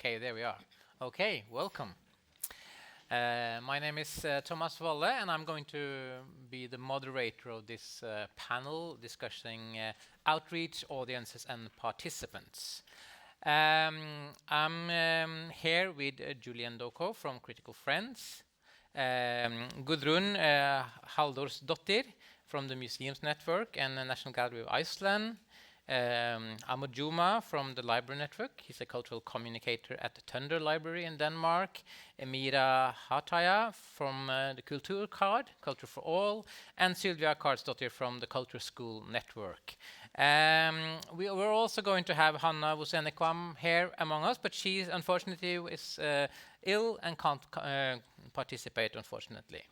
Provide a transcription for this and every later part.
Okay, there we are. Okay, welcome. My name is Thomas Walle, and I'm going to be the moderator of this panel discussing outreach, audiences, and participants. I'm here with Julienne Doko from Critical Friends, Guðrún Halldórsdóttir from the Museums Network and the National Gallery of Iceland, Ahmad Joumaa from the Library Network. He's a cultural communicator at the Tønder Library in Denmark. Mira Haataja from the Kulturradet, Culture for All, and Sylvia Carlsdotter from the Culture School Network. We're also going to have Hanna Vuosenequam here among us, but she unfortunately is ill and can't participate, unfortunately.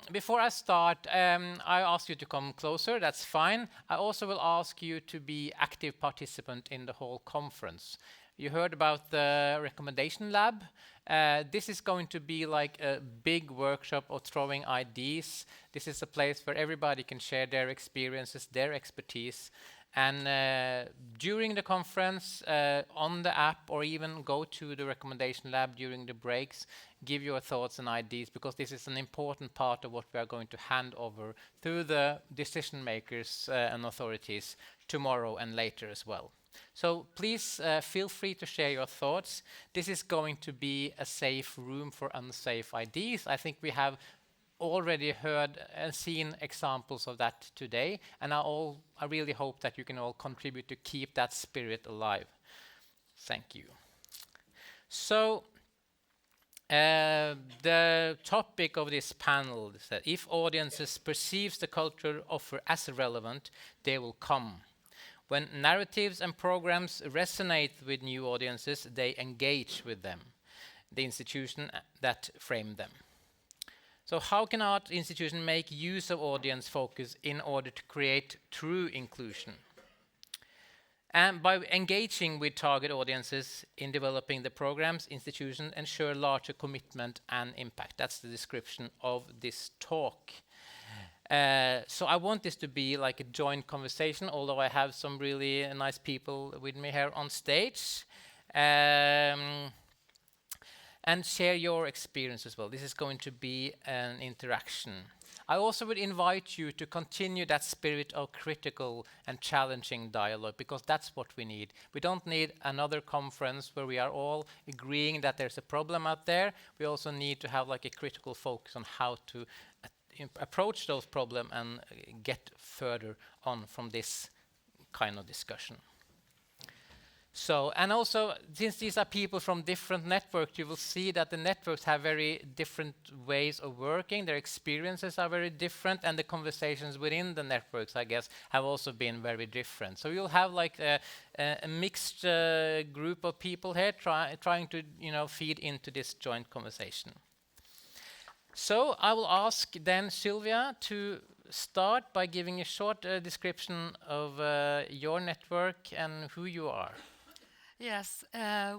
Before I start, I ask you to come closer, that's fine. I also will ask you to be active participant in the whole conference. You heard about the recommendation lab. This is going to be like a big workshop of throwing ideas. This is a place where everybody can share their experiences, their expertise. And during the conference, on the app, or even go to the recommendation lab during the breaks, give your thoughts and ideas, because this is an important part of what we are going to hand over to the decision makers and authorities tomorrow and later as well. So please feel free to share your thoughts. This is going to be a safe room for unsafe ideas. I think we have already heard and seen examples of that today, and I really hope that you can all contribute to keep that spirit alive. Thank you. So the topic of this panel is that if audiences perceive the cultural offer as relevant, they will come. When narratives and programs resonate with new audiences, they engage with them, the institution that framed them. So how can art institutions make use of audience focus in order to create true inclusion? And by engaging with target audiences in developing the programs, institutions ensure larger commitment and impact. That's the description of this talk. So I want this to be like a joint conversation, although I have some really nice people with me here on stage. And share your experience as well. This is going to be an interaction. I also would invite you to continue that spirit of critical and challenging dialogue, because that's what we need. We don't need another conference where we are all agreeing that there's a problem out there. We also need to have like a critical focus on how to approach those problems and get further on from this kind of discussion. So, and also, since these are people from different networks, you will see that the networks have very different ways of working. Their experiences are very different, and the conversations within the networks, I guess, have also been very different. So you'll have like a mixed group of people here trying to, feed into this joint conversation. So I will ask then Sylvia to start by giving a short description of your network and who you are. Yes,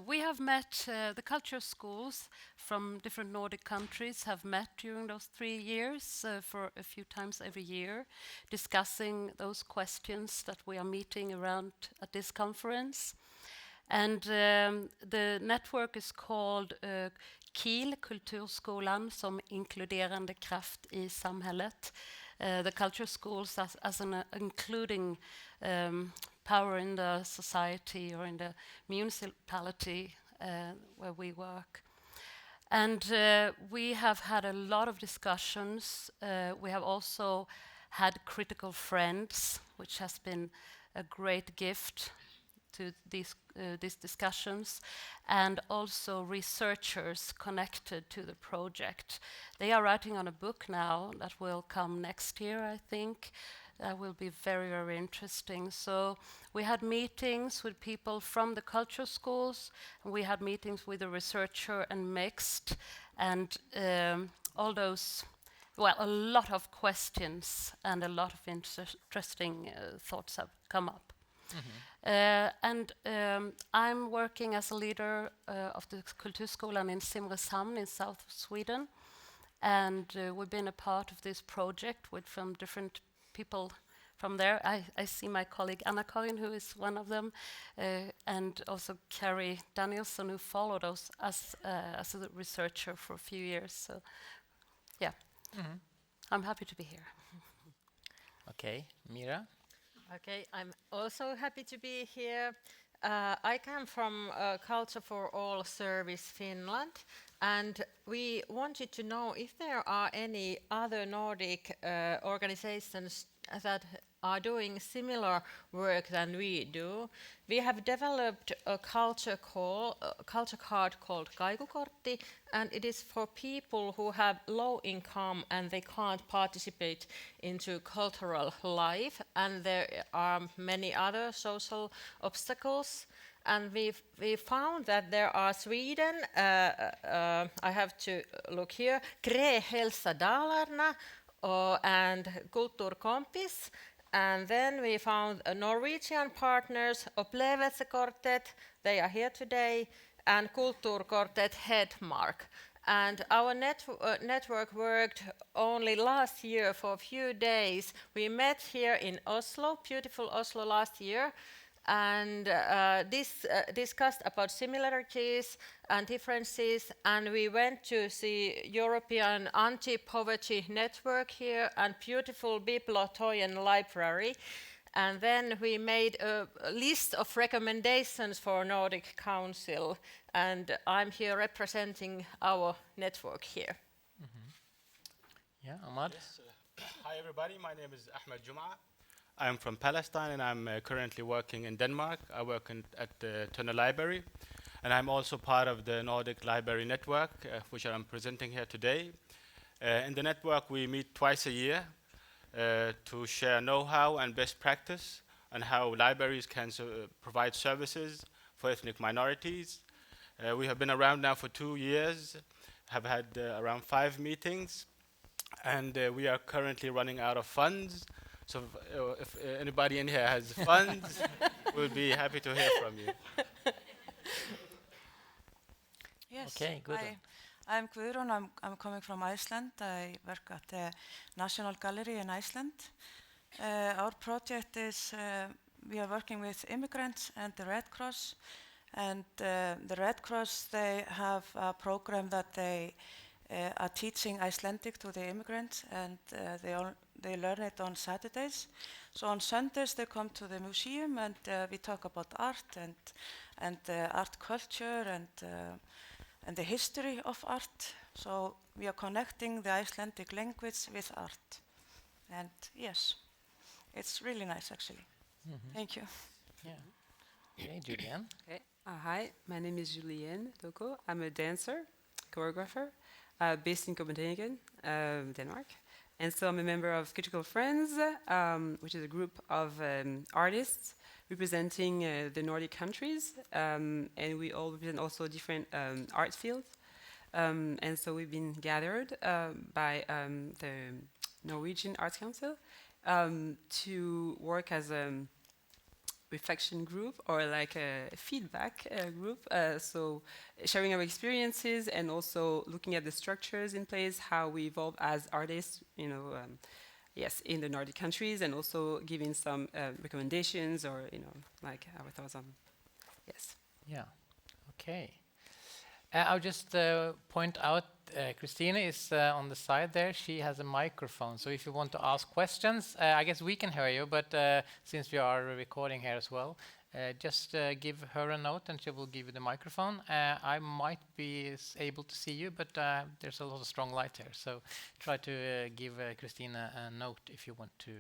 we have met, the culture schools from different Nordic countries have met during those 3 years for a few times every year, discussing those questions that we are meeting around at this conference. And the network is called KIL, Kulturskolan som inkluderande kraft I samhället. The culture schools as an including power in the society or in the municipality where we work. And we have had a lot of discussions. We have also had critical friends, which has been a great gift to these discussions, and also researchers connected to the project. They are writing on a book now that will come next year, I think. That will be very, very interesting. So we had meetings with people from the culture schools, and we had meetings with the researcher and mixed, and all those, well, a lot of questions and a lot of interesting thoughts have come up. And I'm working as a leader of the Kulturskolan in Simrishamn in south of Sweden, and we've been a part of this project with from different people from there. I see my colleague Anna Karin, who is one of them, and also Carrie Danielson, who followed us as a researcher for a few years. So, yeah, I'm happy to be here. Okay, Mira? Okay, I'm also happy to be here. I come from Culture for All Service Finland, and we wanted to know if there are any other Nordic organizations that are doing similar work than we do. We have developed a culture card called Kaikukortti, and it is for people who have low income and they can't participate into cultural life, and there are many other social obstacles. And we found that there are Sweden, I have to look here, Kre Hälsa Dalarna and Kulturkompis. And then we found Norwegian partners, Upplevelsekortet, they are here today, and Kulturkortet Hedmark. And our network worked only last year for a few days. We met here in Oslo, beautiful Oslo last year, and discussed about similarities and differences, and we went to see European anti-poverty network here and beautiful Tønder Library, and then we made a list of recommendations for Nordic Council, and I'm here representing our network here. Yeah, Ahmad? Yes, hi everybody, my name is Ahmad Joumaa. I'm from Palestine and I'm currently working in Denmark. I work at the Tønder Library, and I'm also part of the Nordic Library Network, which I'm presenting here today. In the network we meet twice a year to share know-how and best practice on how libraries can provide services for ethnic minorities. We have been around now for 2 years, have had around 5 meetings, and we are currently running out of funds. So if anybody in here has funds, we'll be happy to hear from you. Yes. Okay, good. I'm Guðrún. I'm coming from Iceland. I work at the National Gallery in Iceland. Our project is we are working with immigrants and the Red Cross. And the Red Cross, they have a program that they are teaching Icelandic to the immigrants, and they learn it on Saturdays. So on Sundays they come to the museum, and we talk about art and art culture and the history of art. So we are connecting the Icelandic language with art. And yes, it's really nice actually. Thank you. Yeah. Okay, Julienne? Okay. Hi, my name is Julienne Doko. I'm a dancer, choreographer, based in Copenhagen, Denmark. And so I'm a member of Critical Friends, which is a group of artists representing the Nordic countries. And we all represent also different art fields. And so we've been gathered by the Norwegian Arts Council to work as a reflection group or like a feedback group. So sharing our experiences and also looking at the structures in place, how we evolve as artists, yes, in the Nordic countries, and also giving some recommendations or, like our thoughts on, yes. Yeah, okay. I'll just point out, Christina is on the side there. She has a microphone, so if you want to ask questions, I guess we can hear you, but since we are recording here as well, just give her a note and she will give you the microphone. I might be able to see you, but there's a lot of strong light here, so try to give Christina a note if you want to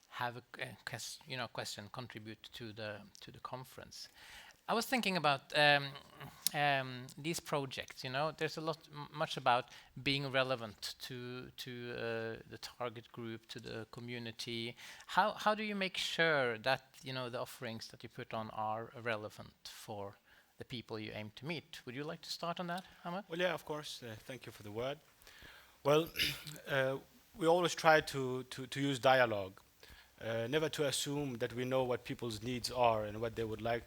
have a question, contribute to the conference. I was thinking about these projects. There's much about being relevant to the target group, to the community. How do you make sure that the offerings that you put on are relevant for the people you aim to meet? Would you like to start on that, Ahmad? Well, yeah, of course. Thank you for the word. Well, we always try to use dialogue, never to assume that we know what people's needs are and what they would like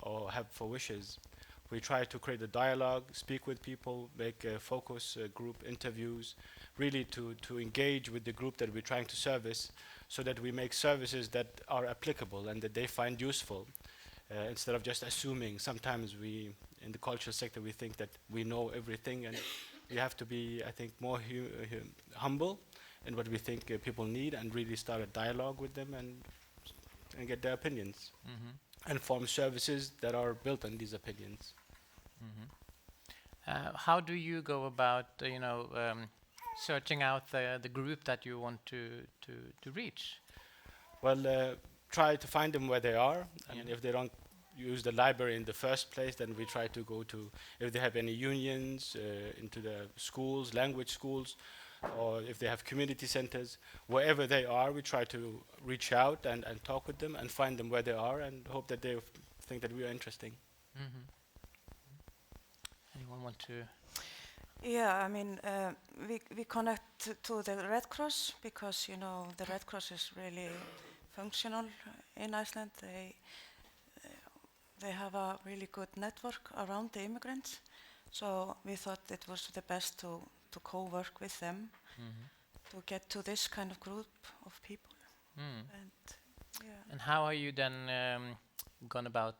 or have for wishes. We try to create a dialogue, speak with people, make focus group interviews, really to engage with the group that we're trying to service, so that we make services that are applicable and that they find useful, instead of just assuming. Sometimes we, in the cultural sector, we think that we know everything, and we have to be, I think, more humble in what we think people need, and really start a dialogue with them and get their opinions, and form services that are built on these opinions. How do you go about, searching out the group that you want to reach? Well, try to find them where they are. I mean, if they don't use the library in the first place, then we try to go to, if they have any unions, into the schools, language schools, or if they have community centers. Wherever they are, we try to reach out and talk with them and find them where they are, and hope that they think that we are interesting. Anyone want to? Yeah, I mean, we connect to the Red Cross because, the Red Cross is really functional in Iceland. They have a really good network around the immigrants. So we thought it was the best to co-work with them to get to this kind of group of people. And how are you then gone about,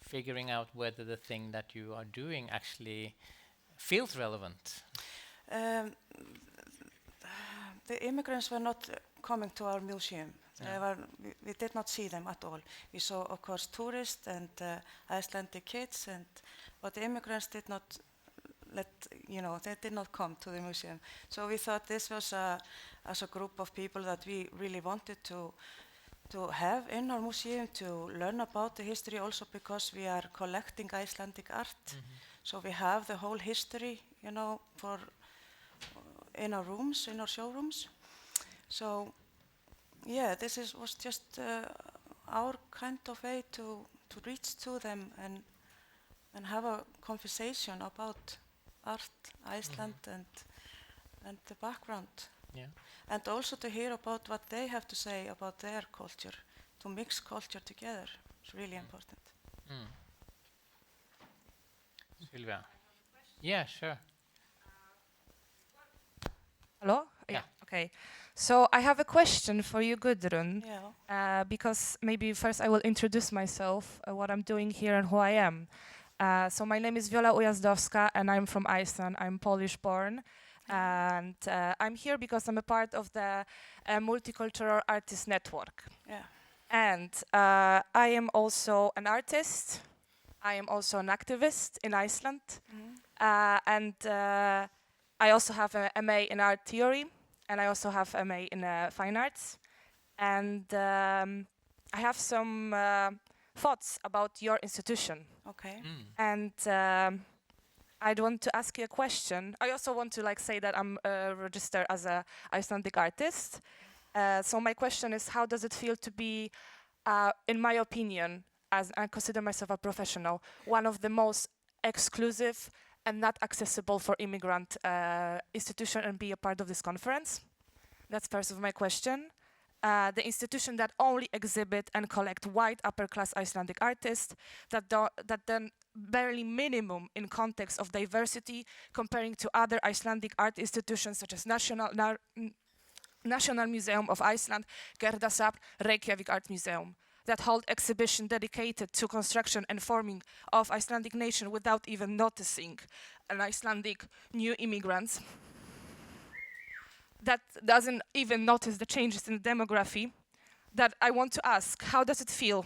figuring out whether the thing that you are doing actually feels relevant? The immigrants were not coming to our museum. We did not see them at all. We saw, of course, tourists and Icelandic kids, but the immigrants did not they did not come to the museum. So we thought this was as a group of people that we really wanted to have in our museum, to learn about the history, also because we are collecting Icelandic art. So we have the whole history, in our rooms, in our showrooms. So yeah, this was just our kind of way to reach to them and have a conversation about art, Iceland, and the background. Yeah. And also to hear about what they have to say about their culture, to mix culture together. It's really important. Sylvia. Yeah, sure. Hello? Yeah. Okay. So I have a question for you, Guðrún. Yeah. Because maybe first I will introduce myself, what I'm doing here and who I am. So my name is Viola Ujazdowska and I'm from Iceland. I'm Polish born. And I'm here because I'm a part of the Multicultural Artist Network. Yeah. And I am also an artist. I am also an activist in Iceland. And I also have a MA in art theory. And I also have MA in fine arts. And I have some thoughts about your institution. Okay. And I'd want to ask you a question. I also want to say that I'm registered as an Icelandic artist. So my question is, how does it feel to be, in my opinion, as I consider myself a professional, one of the most exclusive and not accessible for immigrant institution and be a part of this conference? That's first of my question. The institution that only exhibit and collect white upper-class Icelandic artists that then barely minimum in context of diversity comparing to other Icelandic art institutions such as National Museum of Iceland, Gerðarsafn, Reykjavik Art Museum, that hold exhibition dedicated to construction and forming of Icelandic nation without even noticing an Icelandic new immigrants, that doesn't even notice the changes in demography. That I want to ask, how does it feel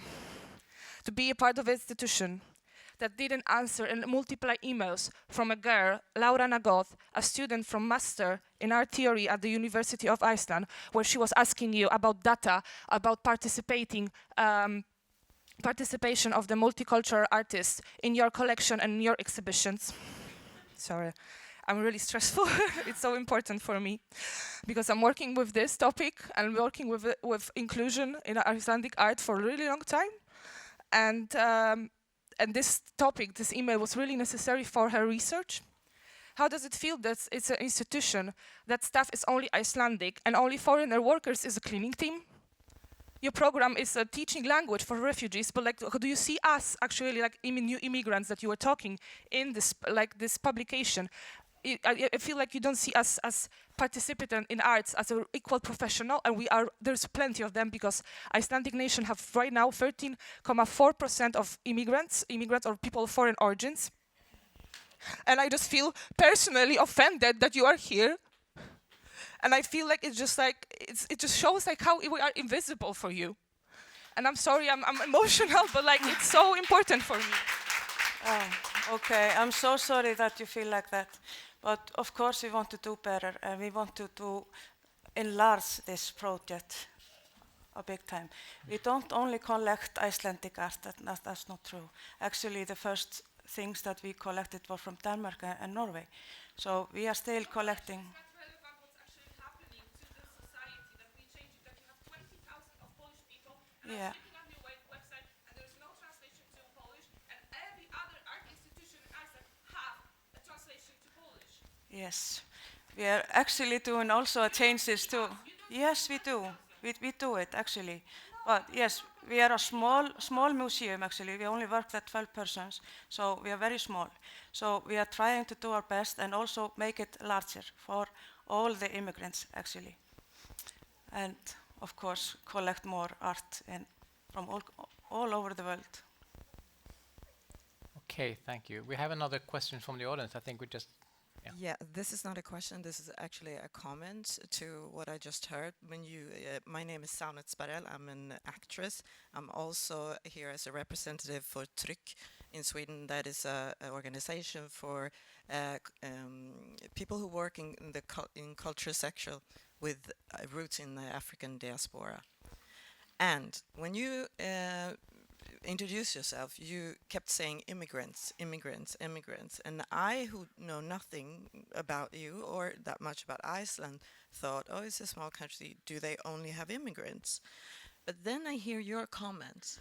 to be a part of an institution that didn't answer in multiple emails from a girl, Laura Nagoth, a student from Master in Art Theory at the University of Iceland, where she was asking you about data, about participation of the multicultural artists in your collection and in your exhibitions. Sorry, I'm really stressful. It's so important for me because I'm working with this topic and working with inclusion in Icelandic art for a really long time. And this topic, this email was really necessary for her research. How does it feel that it's an institution that staff is only Icelandic and only foreigner workers is a cleaning team? your program is teaching language for refugees, but like, do you see us actually like new immigrants that you were talking in this this publication? I feel like you don't see us as participant in arts as an equal professional, and we are. There's plenty of them because Icelandic nation have right now 13.4% of immigrants or people of foreign origins, and I just feel personally offended that you are here, and I feel like it just shows like how we are invisible for you, and I'm sorry I'm emotional, but like it's so important for me. Oh, okay, I'm so sorry that you feel like that. But of course we want to do better and we want to enlarge this project a big time. We don't only collect Icelandic art, that's not true. Actually the first things that we collected were from Denmark and Norway. So we are still collecting. Yeah. Yes, we are actually doing also changes too. Yes, we do. We do it actually. But yes, we are a small museum actually. We only work with 12 persons, so we are very small. So we are trying to do our best and also make it larger for all the immigrants actually. And of course, collect more art from all over the world. Okay, thank you. We have another question from the audience. I think we just. Yeah, this is not a question. This is actually a comment to what I just heard. My name is Saunet Sparel. I'm an actress. I'm also here as a representative for Tryck in Sweden. That is an organization for people who work in culture sector with roots in the African diaspora. And when you introduce yourself, you kept saying immigrants, immigrants, immigrants. And I, who know nothing about you or that much about Iceland, thought, oh, it's a small country. Do they only have immigrants? But then I hear your comments,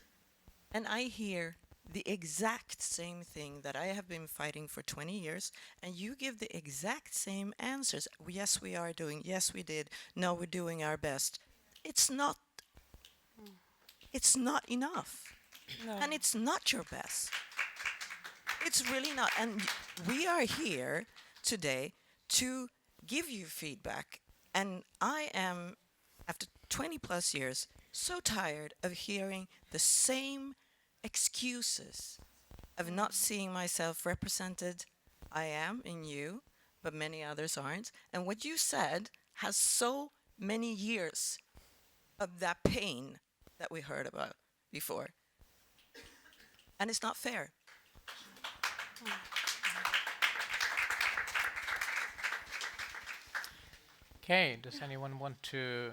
and I hear the exact same thing that I have been fighting for 20 years, and you give the exact same answers. Yes, we are doing. Yes, we did. No, we're doing our best. It's not enough. No. And it's not your best. It's really not. And we are here today to give you feedback. And I am, after 20 plus years, so tired of hearing the same excuses of not seeing myself represented. I am in you, but many others aren't. And what you said has so many years of that pain that we heard about before. And it's not fair. Okay, does anyone want to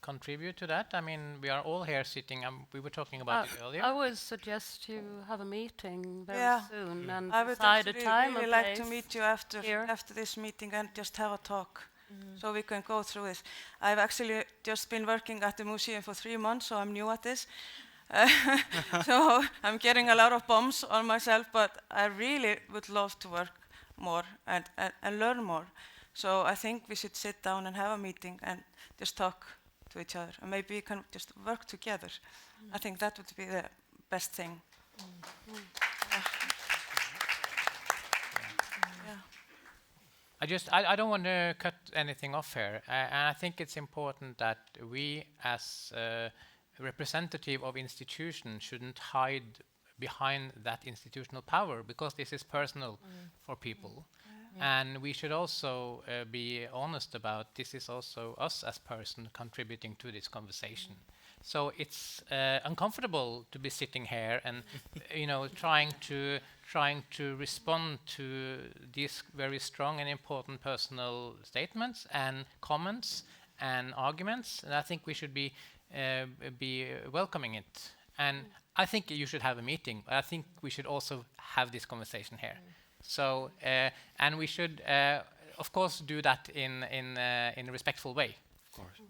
contribute to that? I mean, we are all here sitting, we were talking about it earlier. I would suggest you have a meeting very soon and I would decide a time really and like place to meet you after this meeting and just have a talk. So we can go through this. I've actually just been working at the museum for 3 months, so I'm new at this. So I'm getting a lot of bumps on myself, but I really would love to work more and learn more. So I think we should sit down and have a meeting and just talk to each other. And maybe we can just work together. I think that would be the best thing. I don't want to cut anything off here, and I think it's important that we, as representative of institution, shouldn't hide behind that institutional power, because this is personal for people, and we should also be honest about this is also us as person contributing to this conversation. So it's uncomfortable to be sitting here and trying to respond to these very strong and important personal statements and comments and arguments. And I think we should be welcoming it. And I think you should have a meeting. But I think we should also have this conversation here. So and we should of course do that in a respectful way.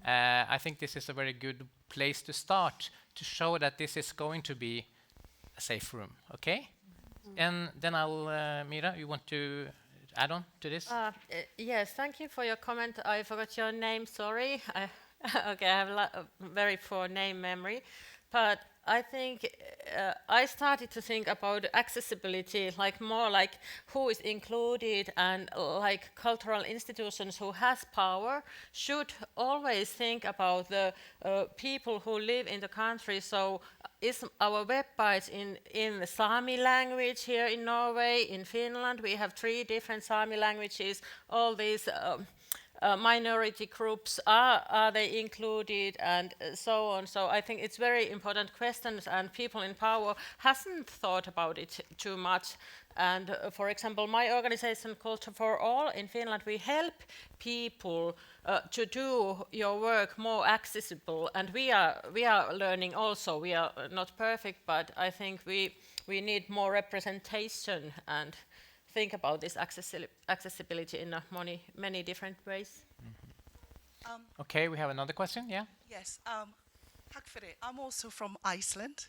I think this is a very good place to start to show that this is going to be a safe room, okay? And then I'll, Mira, you want to add on to this? Yes, thank you for your comment. I forgot your name, sorry. Okay, I have a very poor name memory, but I think I started to think about accessibility, like more like who is included, and like cultural institutions who has power should always think about the people who live in the country. So is our webpage in the Sami language here in Norway, in Finland? We have 3 different Sami languages. All these minority groups, are they included, and so on. So I think it's very important questions, and people in power hasn't thought about it too much. And for example, my organization Culture for All in Finland, we help people to do your work more accessible, and we are learning also. We are not perfect, but I think we need more representation and think about this accessibility in many different ways. Okay, we have another question. Yeah. Yes. Tack för det. I'm also from Iceland.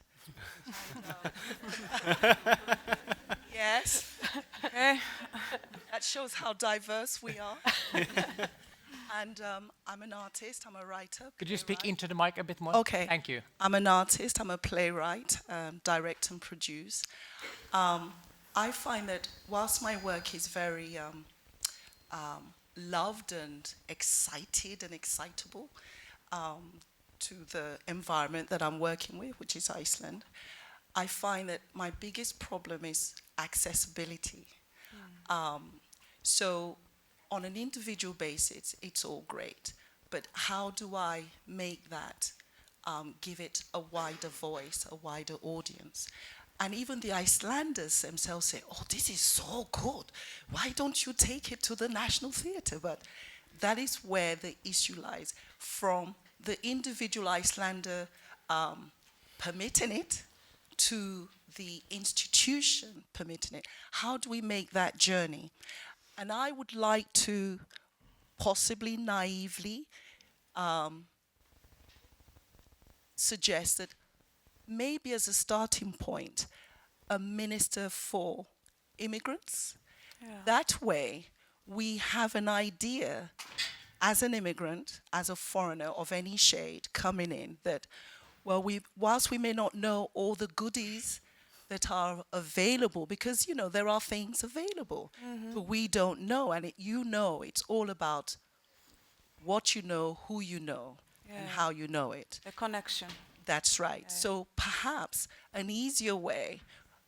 Yes. That shows how diverse we are. And I'm an artist. I'm a writer. Could you speak into the mic a bit more? Okay. Thank you. I'm an artist. I'm a playwright, direct and produce. I find that whilst my work is very loved and excited and excitable to the environment that I'm working with, which is Iceland, I find that my biggest problem is accessibility. So on an individual basis, it's all great, but how do I make that, give it a wider voice, a wider audience? And even the Icelanders themselves say, oh, this is so good. Why don't you take it to the National Theatre? But that is where the issue lies, from the individual Icelander permitting it to the institution permitting it. How do we make that journey? And I would like to possibly naively suggest that maybe as a starting point, a minister for immigrants. That way, we have an idea as an immigrant, as a foreigner of any shade coming in, that, well, whilst we may not know all the goodies that are available, because, you know, there are things available, but we don't know, and it's all about what you know, who you know, and how you know it. The connection. That's right. So perhaps an easier way,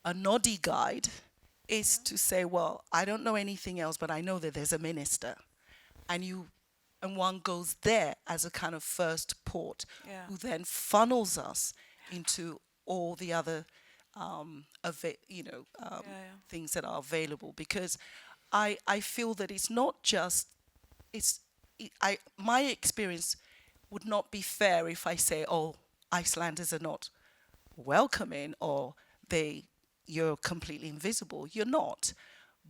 a noddy guide, is to say, well, I don't know anything else, but I know that there's a minister. And one goes there as a kind of first port, who then funnels us into all the other things that are available. Because I feel that it's not just, my experience would not be fair if I say, oh, Icelanders are not welcoming, or you're completely invisible. You're not.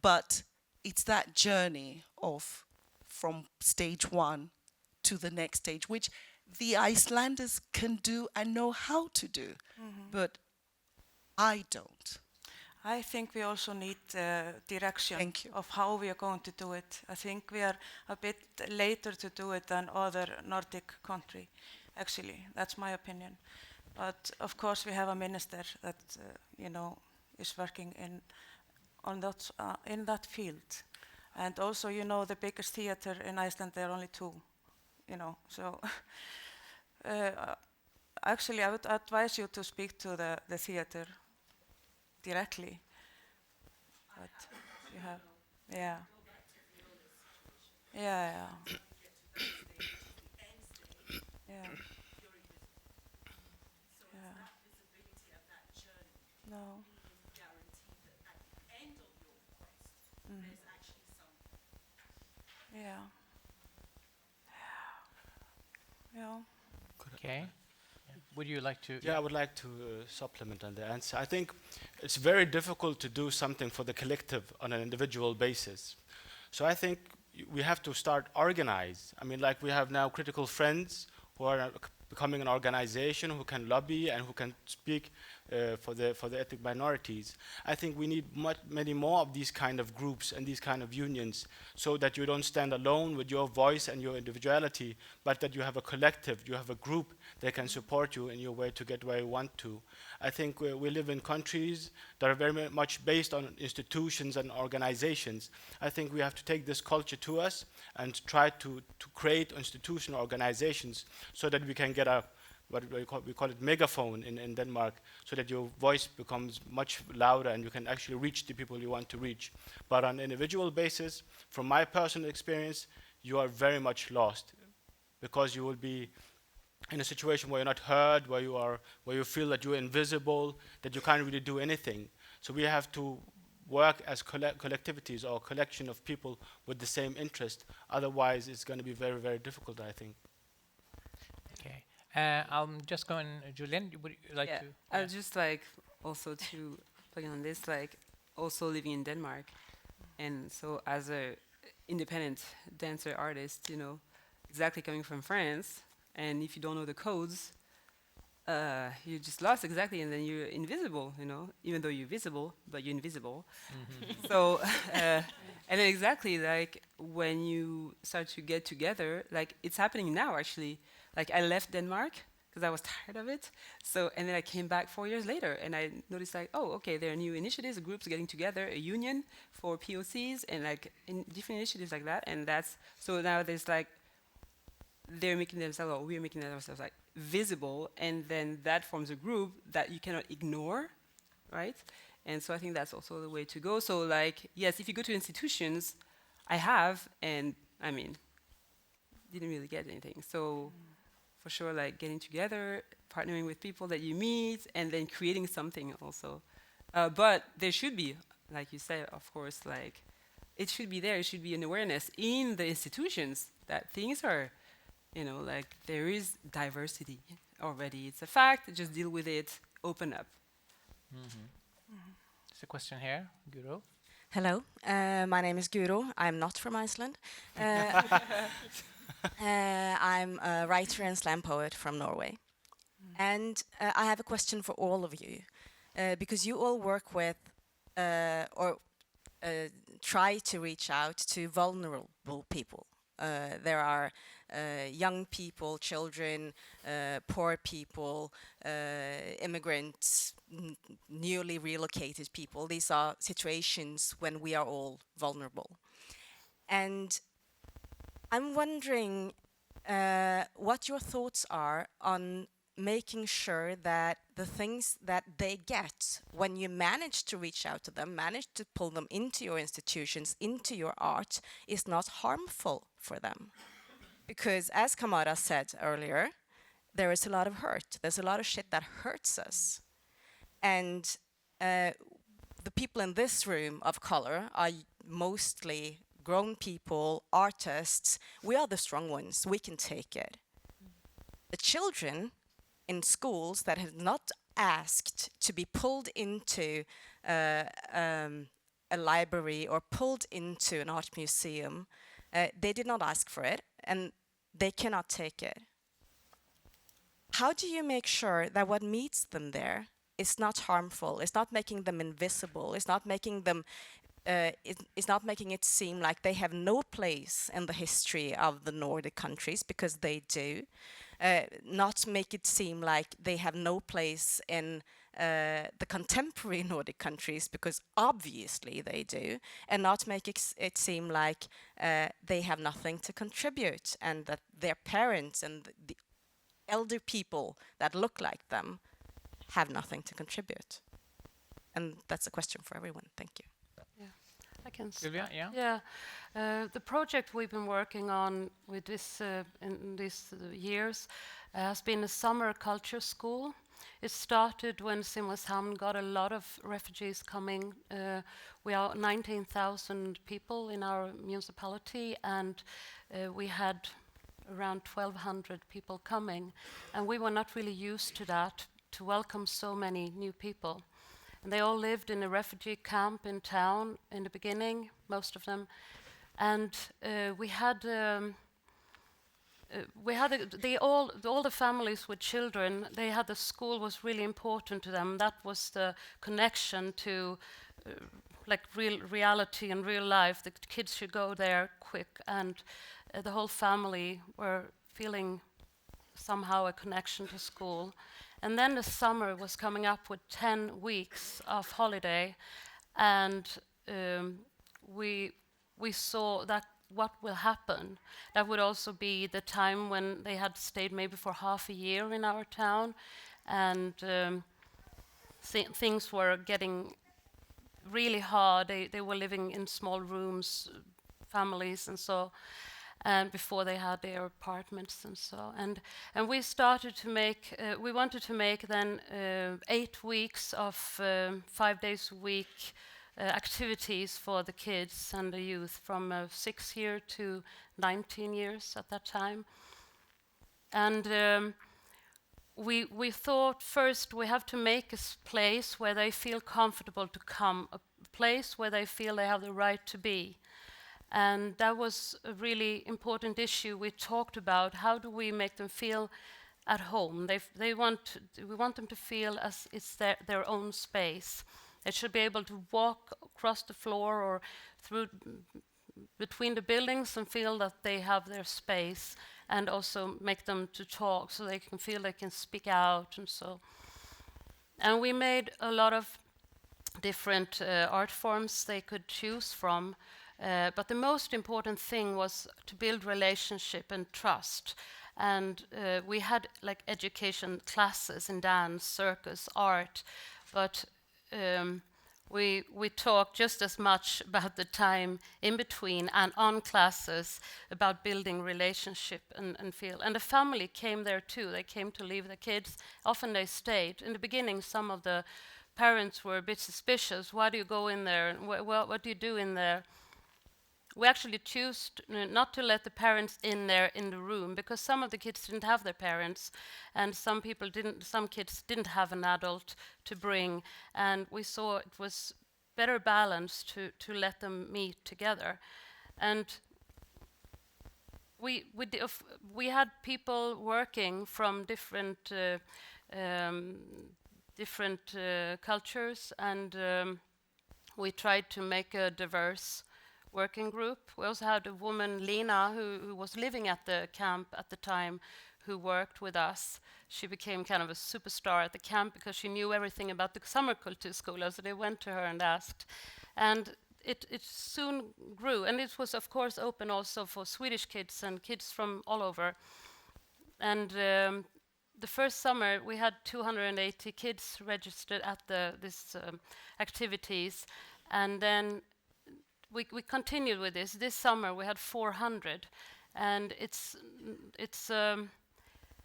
But it's that journey of from stage 1 to the next stage, which the Icelanders can do and know how to do. But I don't. I think we also need direction of how we are going to do it. I think we are a bit later to do it than other Nordic countries. Actually, that's my opinion. But of course, we have a minister that is working in that field, and also, the biggest theater in Iceland, there are only 2. So actually, I would advise you to speak to the theater directly. But you have, yeah. No. Guarantee that at the end of your quest, there's actually some. Okay. Would you like to? Yeah, I would like to supplement on the answer. I think it's very difficult to do something for the collective on an individual basis. So I think we have to start organize. I mean, like we have now critical friends who are becoming an organization who can lobby and who can speak for the ethnic minorities. I think we need many more of these kind of groups and these kind of unions, so that you don't stand alone with your voice and your individuality, but that you have a collective, you have a group that can support you in your way to get where you want to. I think we live in countries that are very much based on institutions and organizations. I think we have to take this culture to us and try to create institutional organizations so that we can get a what we call it megaphone in Denmark, so that your voice becomes much louder and you can actually reach the people you want to reach. But on an individual basis, from my personal experience, you are very much lost, because you will be in a situation where you're not heard, where you feel that you're invisible, that you can't really do anything. So we have to work as collectivities or a collection of people with the same interest. Otherwise, it's going to be very, very difficult, I think. Okay. I'm just going, Julienne, would you like to? I'll just like also to plug in on this, like also living in Denmark. And so as a independent dancer artist, you know, exactly coming from France, and if you don't know the codes, you're just lost exactly, and then you're invisible, you know, even though you're visible, but you're invisible. Mm-hmm. So, and then exactly like when you start to get together, like it's happening now actually. Like I left Denmark because I was tired of it. So, and then I came back 4 years later and I noticed like, oh, okay, there are new initiatives, groups getting together, a union for POCs and like in different initiatives like that. And that's, so now there's like, they're making themselves, or we're making themselves like visible, and then that forms a group that you cannot ignore, right? And so I think that's also the way to go. So like, yes, if you go to institutions, I have, and I mean, didn't really get anything. So for sure, like getting together, partnering with people that you meet, and then creating something also. But there should be, like you said, of course, like it should be there. It should be an awareness in the institutions that things are, you know, like there is diversity already. It's a fact. Just deal with it. Open up. Mm-hmm. There's a question here, Guðrún. Hello, my name is Guðrún. I'm not from Iceland. I'm a writer and slam poet from Norway. And I have a question for all of you, because you all work with or try to reach out to vulnerable people. There are young people, children, poor people, immigrants, newly relocated people. These are situations when we are all vulnerable. And I'm wondering what your thoughts are on making sure that the things that they get when you manage to reach out to them, manage to pull them into your institutions, into your art, is not harmful for them. Because as Kamara said earlier, there is a lot of hurt. There's a lot of shit that hurts us. And the people in this room of color are mostly grown people, artists. We are the strong ones. We can take it. The children in schools that have not asked to be pulled into a library or pulled into an art museum, they did not ask for it, and they cannot take it. How do you make sure that what meets them there is not harmful, it's not making them invisible, it's not making them it's not making it seem like they have no place in the history of the Nordic countries, because they do. Not make it seem like they have no place in the contemporary Nordic countries, because obviously they do. And not make it seem like they have nothing to contribute, and that their parents and the elder people that look like them have nothing to contribute. And that's a question for everyone. Thank you. I can Sylvia, yeah? Yeah. The project we've been working on with this in these years has been a summer culture school. It started when Simrishamn got a lot of refugees coming. We are 19,000 people in our municipality, and we had around 1,200 people coming. And we were not really used to that, to welcome so many new people. And they all lived in a refugee camp in town in the beginning, most of them. And we had we had all the families with children. They had the school was really important to them. That was the connection to like real reality and real life. The kids should go there quick, and the whole family were feeling somehow a connection to school. And then the summer was coming up with 10 weeks of holiday, and we saw that what will happen. That would also be the time when they had stayed maybe for half a year in our town, and things were getting really hard. They were living in small rooms, families, and so. And before they had their apartments and so, and we started to make. We wanted to make then 8 weeks of 5 days a week activities for the kids and the youth from 6 years to 19 years at that time. And we thought first we have to make a place where they feel comfortable to come, a place where they feel they have the right to be. And that was a really important issue we talked about. How do we make them feel at home? We want them to feel as it's their own space. They should be able to walk across the floor or through between the buildings and feel that they have their space, and also make them to talk so they can feel they can speak out and so. And we made a lot of different art forms they could choose from. But the most important thing was to build relationship and trust. And we had like education classes in dance, circus, art, but we talked just as much about the time in between and on classes about building relationship and feel. And the family came there too. They came to leave the kids. Often they stayed. In the beginning, some of the parents were a bit suspicious. Why do you go in there? What do you do in there? We actually chose not to let the parents in there in the room, because some of the kids didn't have their parents, and some kids didn't have an adult to bring, and we saw it was better balanced to let them meet together. And we had people working from different cultures, and we tried to make a diverse working group. We also had a woman, Lena, who was living at the camp at the time, who worked with us. She became kind of a superstar at the camp because she knew everything about the summer culture school, so they went to her and asked. And it soon grew, and it was of course open also for Swedish kids and kids from all over. And the first summer we had 280 kids registered at this activities, and then we continued with this. This summer we had 400, and it's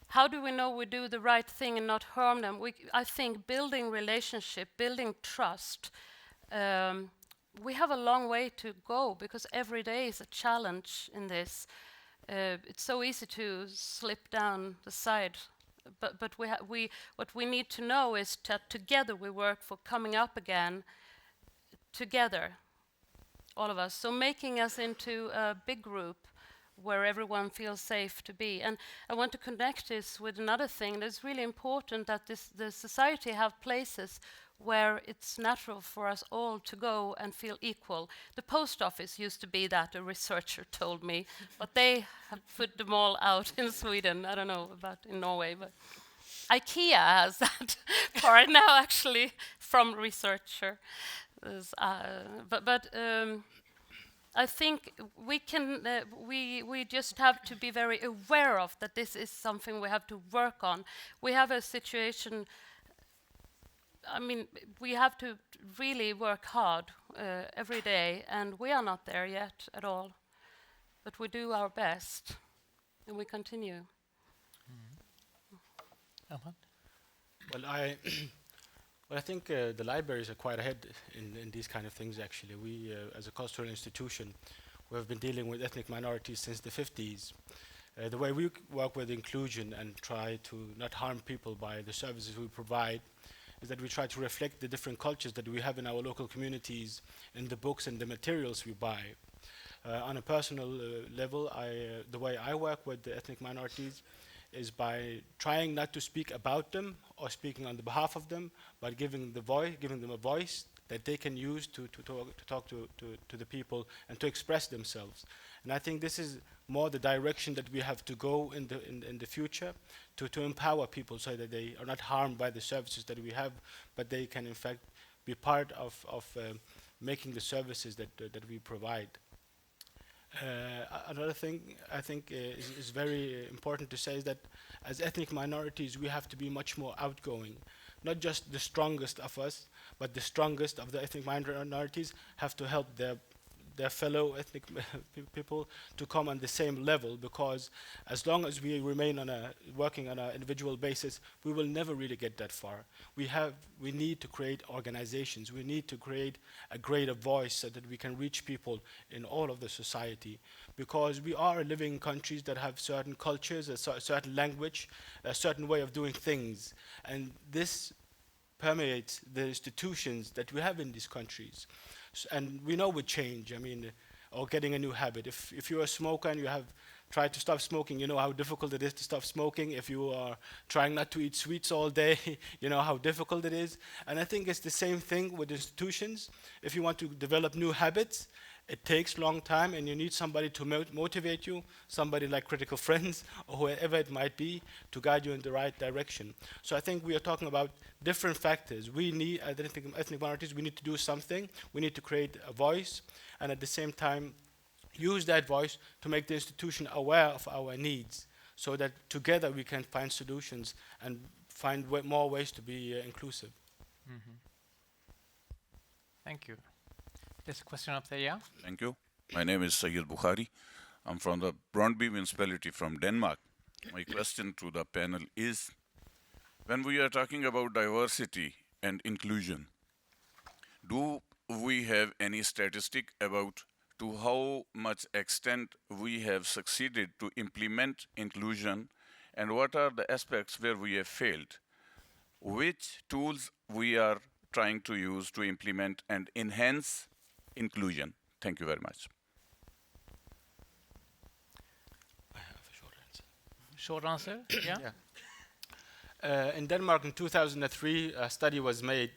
how do we know we do the right thing and not harm them? I think building relationship, building trust, we have a long way to go, because every day is a challenge in this. It's so easy to slip down the side, but what we need to know is that together we work for coming up again together. All of us, so making us into a big group where everyone feels safe to be. And I want to connect this with another thing that's really important, that the society have places where it's natural for us all to go and feel equal. The post office used to be that, a researcher told me, but they have put them all out in Sweden. I don't know about in Norway, but IKEA has that part now, actually, from researcher. I think we can. We just have to be very aware of that. This is something we have to work on. We have a situation. I mean, we have to really work hard every day, and we are not there yet at all. But we do our best, and we continue. Ahmad? Well, I think the libraries are quite ahead in these kind of things, actually. We, as a cultural institution, we have been dealing with ethnic minorities since the 50s. The way we work with inclusion and try to not harm people by the services we provide is that we try to reflect the different cultures that we have in our local communities in the books and the materials we buy. On a personal level, the way I work with the ethnic minorities is by trying not to speak about them or speaking on the behalf of them, but giving them a voice that they can use to talk to the people and to express themselves. And I think this is more the direction that we have to go in the future, to empower people so that they are not harmed by the services that we have, but they can in fact be part of making the services that we provide. Another thing I think is very important to say is that as ethnic minorities we have to be much more outgoing. Not just the strongest of us, but the strongest of the ethnic minorities have to help their fellow ethnic people to come on the same level, because as long as we remain working on an individual basis, we will never really get that far. We need to create organizations. We need to create a greater voice so that we can reach people in all of the society, because we are living in countries that have certain cultures, a certain language, a certain way of doing things, and this permeates the institutions that we have in these countries. And we know with change, or getting a new habit. If you're a smoker and you have tried to stop smoking, you know how difficult it is to stop smoking. If you are trying not to eat sweets all day, you know how difficult it is. And I think it's the same thing with institutions. If you want to develop new habits, it takes a long time, and you need somebody to motivate you, somebody like Critical Friends or whoever it might be, to guide you in the right direction. So I think we are talking about different factors. We need, as ethnic minorities, we need to do something. We need to create a voice, and at the same time, use that voice to make the institution aware of our needs, so that together we can find solutions and find more ways to be inclusive. Mm-hmm. Thank you. There's a question up there, yeah? Thank you. My name is Sayyid Bukhari. I'm from the Brøndby municipality from Denmark. My question to the panel is, when we are talking about diversity and inclusion, do we have any statistic about to how much extent we have succeeded to implement inclusion, and what are the aspects where we have failed? Which tools we are trying to use to implement and enhance inclusion? Thank you very much. I have a short answer. Short answer, yeah? Yeah. In Denmark in 2003, a study was made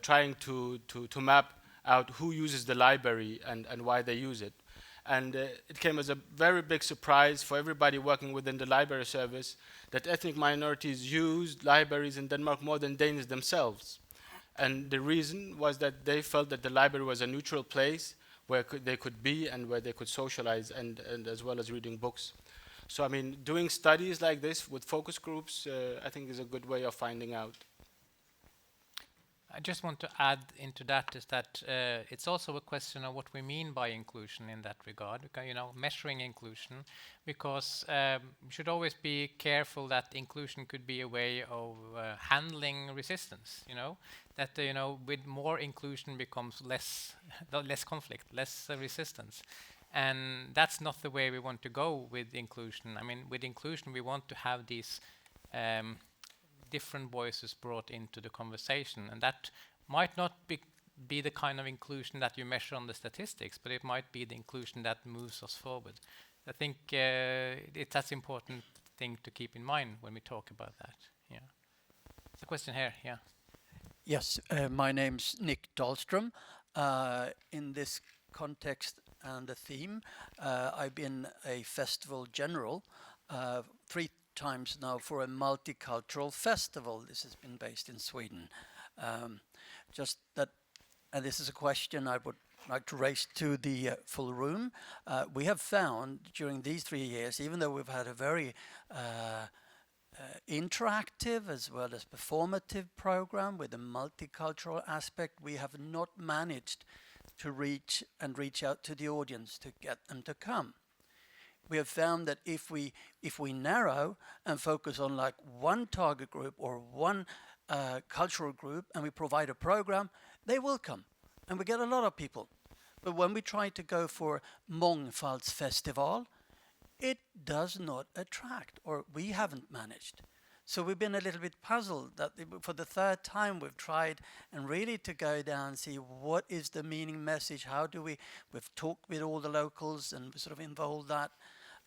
trying to map out who uses the library and why they use it. And it came as a very big surprise for everybody working within the library service that ethnic minorities use libraries in Denmark more than Danes themselves. And the reason was that they felt that the library was a neutral place where they could be and where they could socialize, and as well as reading books. So doing studies like this with focus groups, I think is a good way of finding out. I just want to add into that is that it's also a question of what we mean by inclusion in that regard. Measuring inclusion, because we should always be careful that inclusion could be a way of handling resistance. That with more inclusion becomes less conflict, less resistance, and that's not the way we want to go with inclusion. With inclusion, we want to have these different voices brought into the conversation, and that might not be the kind of inclusion that you measure on the statistics, but it might be the inclusion that moves us forward. I think that's an important thing to keep in mind when we talk about that. Yeah. There's a question here. Yeah. Yes, my name's Nick Dahlström. In this context and the theme, I've been a festival general 3 times now for a multicultural festival. This has been based in Sweden. Just that, and this is a question I would like to raise to the full room. We have found during these 3 years, even though we've had a very interactive as well as performative program with a multicultural aspect, we have not managed to reach out to the audience to get them to come. We have found that if we narrow and focus on like one target group or one cultural group, and we provide a program, they will come, and we get a lot of people. But when we try to go for Mångfaldsfestival, it does not attract, or we haven't managed. So we've been a little bit puzzled that for the third time we've tried and really to go down and see what is the meaning message, how do we've talked with all the locals and we sort of involved that.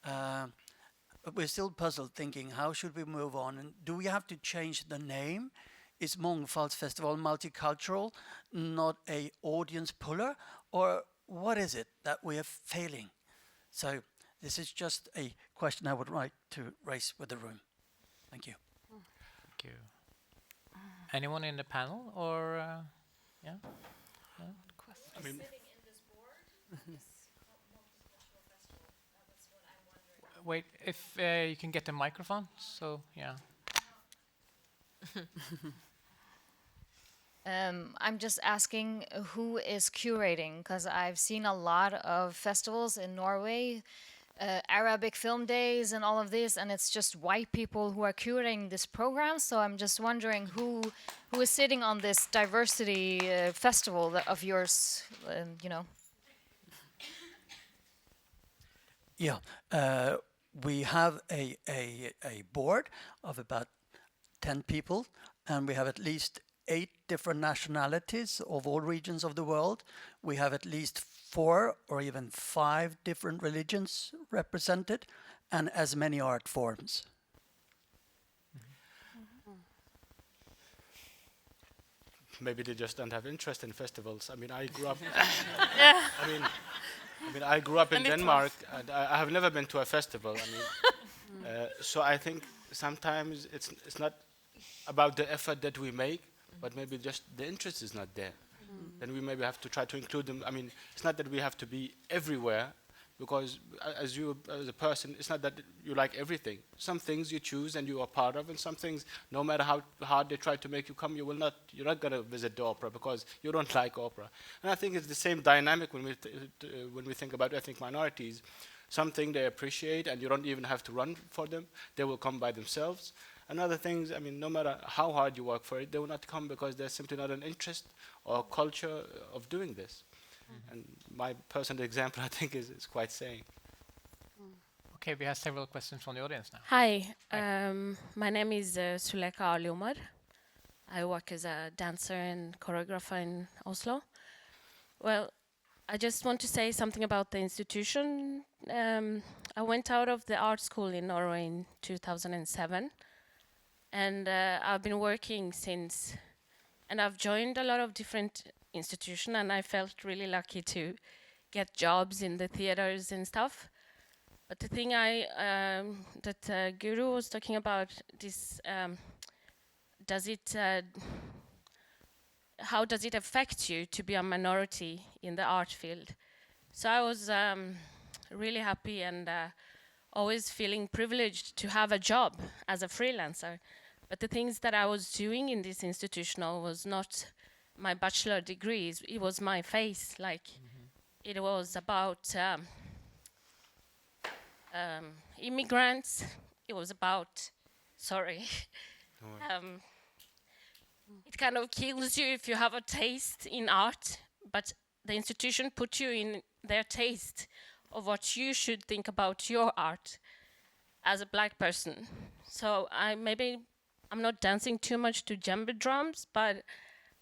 But we're still puzzled thinking, how should we move on? And do we have to change the name? Is Mångfaldsfestival multicultural, not a audience puller? Or what is it that we are failing? So this is just a question I would like to raise with the room. Thank you. Thank you. Anyone in the panel or yeah? No? I mean, wait, if you can get the microphone. So yeah. I'm just asking who is curating, because I've seen a lot of festivals in Norway, Arabic film days and all of this, and it's just white people who are curating this program. So I'm just wondering who is sitting on this diversity festival of yours, you know. Yeah, we have a board of about 10 people, and we have at least 8 different nationalities of all regions of the world. We have at least 4 or even 5 different religions represented, and as many art forms. maybe they just don't have interest in festivals. I mean, I grew up. I mean, I grew up in Denmark, and I have never been to a festival. I mean, so I think sometimes it's not about the effort that we make, but maybe just the interest is not there. Then we maybe have to try to include them. I mean, it's not that we have to be everywhere, because as a person, it's not that you like everything. Some things you choose and you are part of, and some things, no matter how hard they try to make you come, you're not going to visit the opera because you don't like opera. And I think it's the same dynamic when we think about ethnic minorities. Something they appreciate, and you don't even have to run for them. They will come by themselves. And other things, I mean, no matter how hard you work for it, they will not come because there's simply not an interest or culture of doing this. And my personal example, I think, is quite saying. Okay, we have several questions from the audience now. Hi, my name is Sylvia Carlsdotter. I work as a dancer and choreographer in Oslo. Well, I just want to say something about the institution. I went out of the art school in Norway in 2007. And I've been working since, and I've joined a lot of different institutions, and I felt really lucky to get jobs in the theaters and stuff. But the thing that Guru was talking about, this, how does it affect you to be a minority in the art field? So I was really happy and always feeling privileged to have a job as a freelancer. But the things that I was doing in this institutional was not my bachelor degrees, it was my face. Like, it was about immigrants, it was about, it kind of kills you if you have a taste in art, but the institution put you in their taste of what you should think about your art as a black person. So I'm not dancing too much to djembe drums, but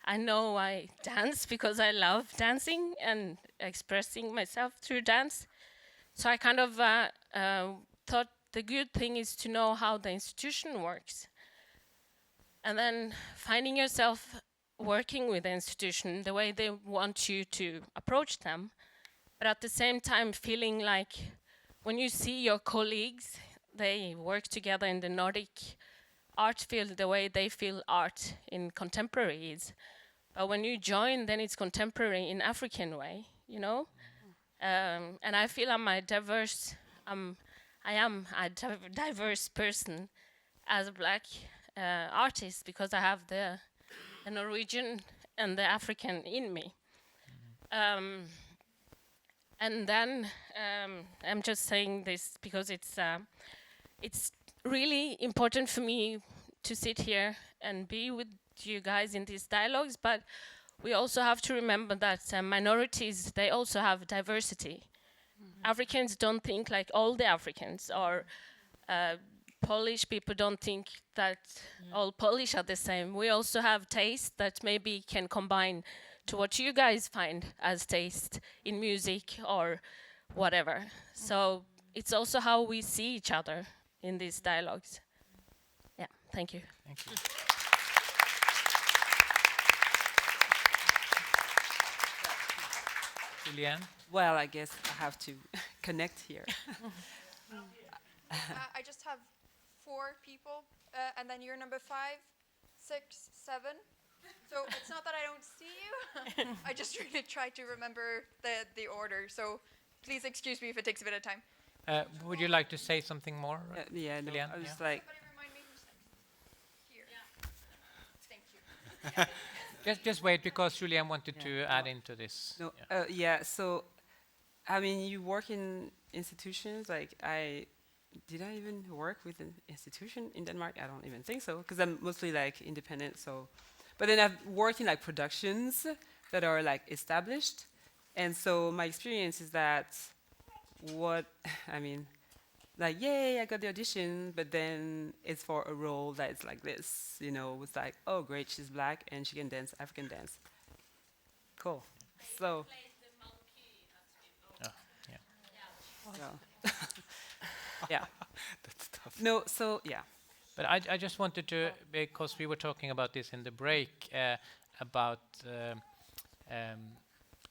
I know I dance because I love dancing and expressing myself through dance. So I kind of thought the good thing is to know how the institution works. And then finding yourself working with the institution the way they want you to approach them, but at the same time feeling like when you see your colleagues, they work together in the Nordic art field the way they feel art in contemporary is. But when you join, then it's contemporary in African way, you know? And I feel I am a diverse person as a black artist because I have the Norwegian and the African in me. And then I'm just saying this because it's really important for me to sit here and be with you guys in these dialogues, but we also have to remember that minorities, they also have diversity. Africans don't think like all the Africans, or Polish people don't think that all Polish are the same. We also have taste that maybe can combine to what you guys find as taste in music or whatever. So it's also how we see each other in these dialogues. Yeah, thank you. Thank you. Julienne? Well, I guess I have to connect here. I just have 4 people, and then you're number 5, 6, 7. So it's not that I don't see you. I just really try to remember the order. So please excuse me if it takes a bit of time. Would you like to say something more? Yeah, no, Julienne? I was like, Somebody remind me who's next. Here. Thank you. Just wait, because Julienne wanted to add into this. no, yeah. So, I mean, you work in institutions. Like, did I even work with an institution in Denmark? I don't even think so, because I'm mostly like independent. So, but then I've worked in like productions that are like established, and so my experience is that I mean, like, yay, I got the audition, but then it's for a role that is like this, you know, it's like, oh great, she's black and she can dance African dance. Cool. So yeah. That's tough. No, so yeah. But I just wanted to, because we were talking about this in the break, about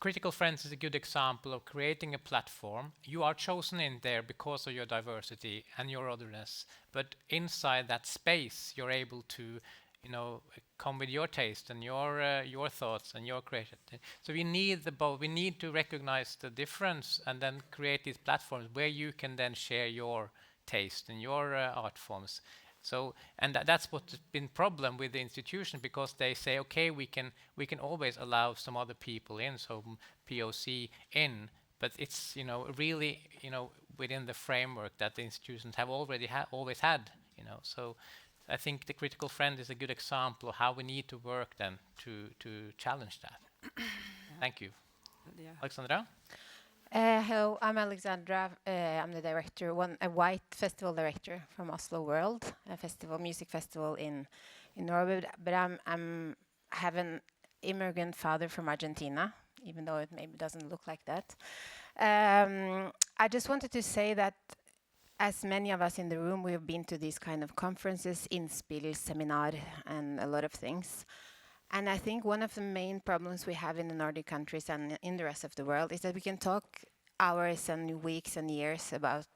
Critical Friends is a good example of creating a platform. You are chosen in there because of your diversity and your otherness, but inside that space, you're able to, you know, come with your taste and your thoughts and your creativity. So we need the both. We need to recognize the difference and then create these platforms where you can then share your taste and your art forms. So, and that's what's been problem with the institution, because they say, okay, we can always allow some other people in, so POC in, but it's, you know, really, you know, within the framework that the institutions have already always had, you know. So I think the Critical Friend is a good example of how we need to work then to challenge that. Thank you. Yeah. Alexandra? Hello, I'm Alexandra. I'm the director, a white festival director from Oslo World, a music festival in Norway. But I have an immigrant father from Argentina, even though it maybe doesn't look like that. I just wanted to say that, as many of us in the room, we have been to these kind of conferences, Innspill, seminar, and a lot of things. And I think one of the main problems we have in the Nordic countries and in the rest of the world is that we can talk hours and weeks and years about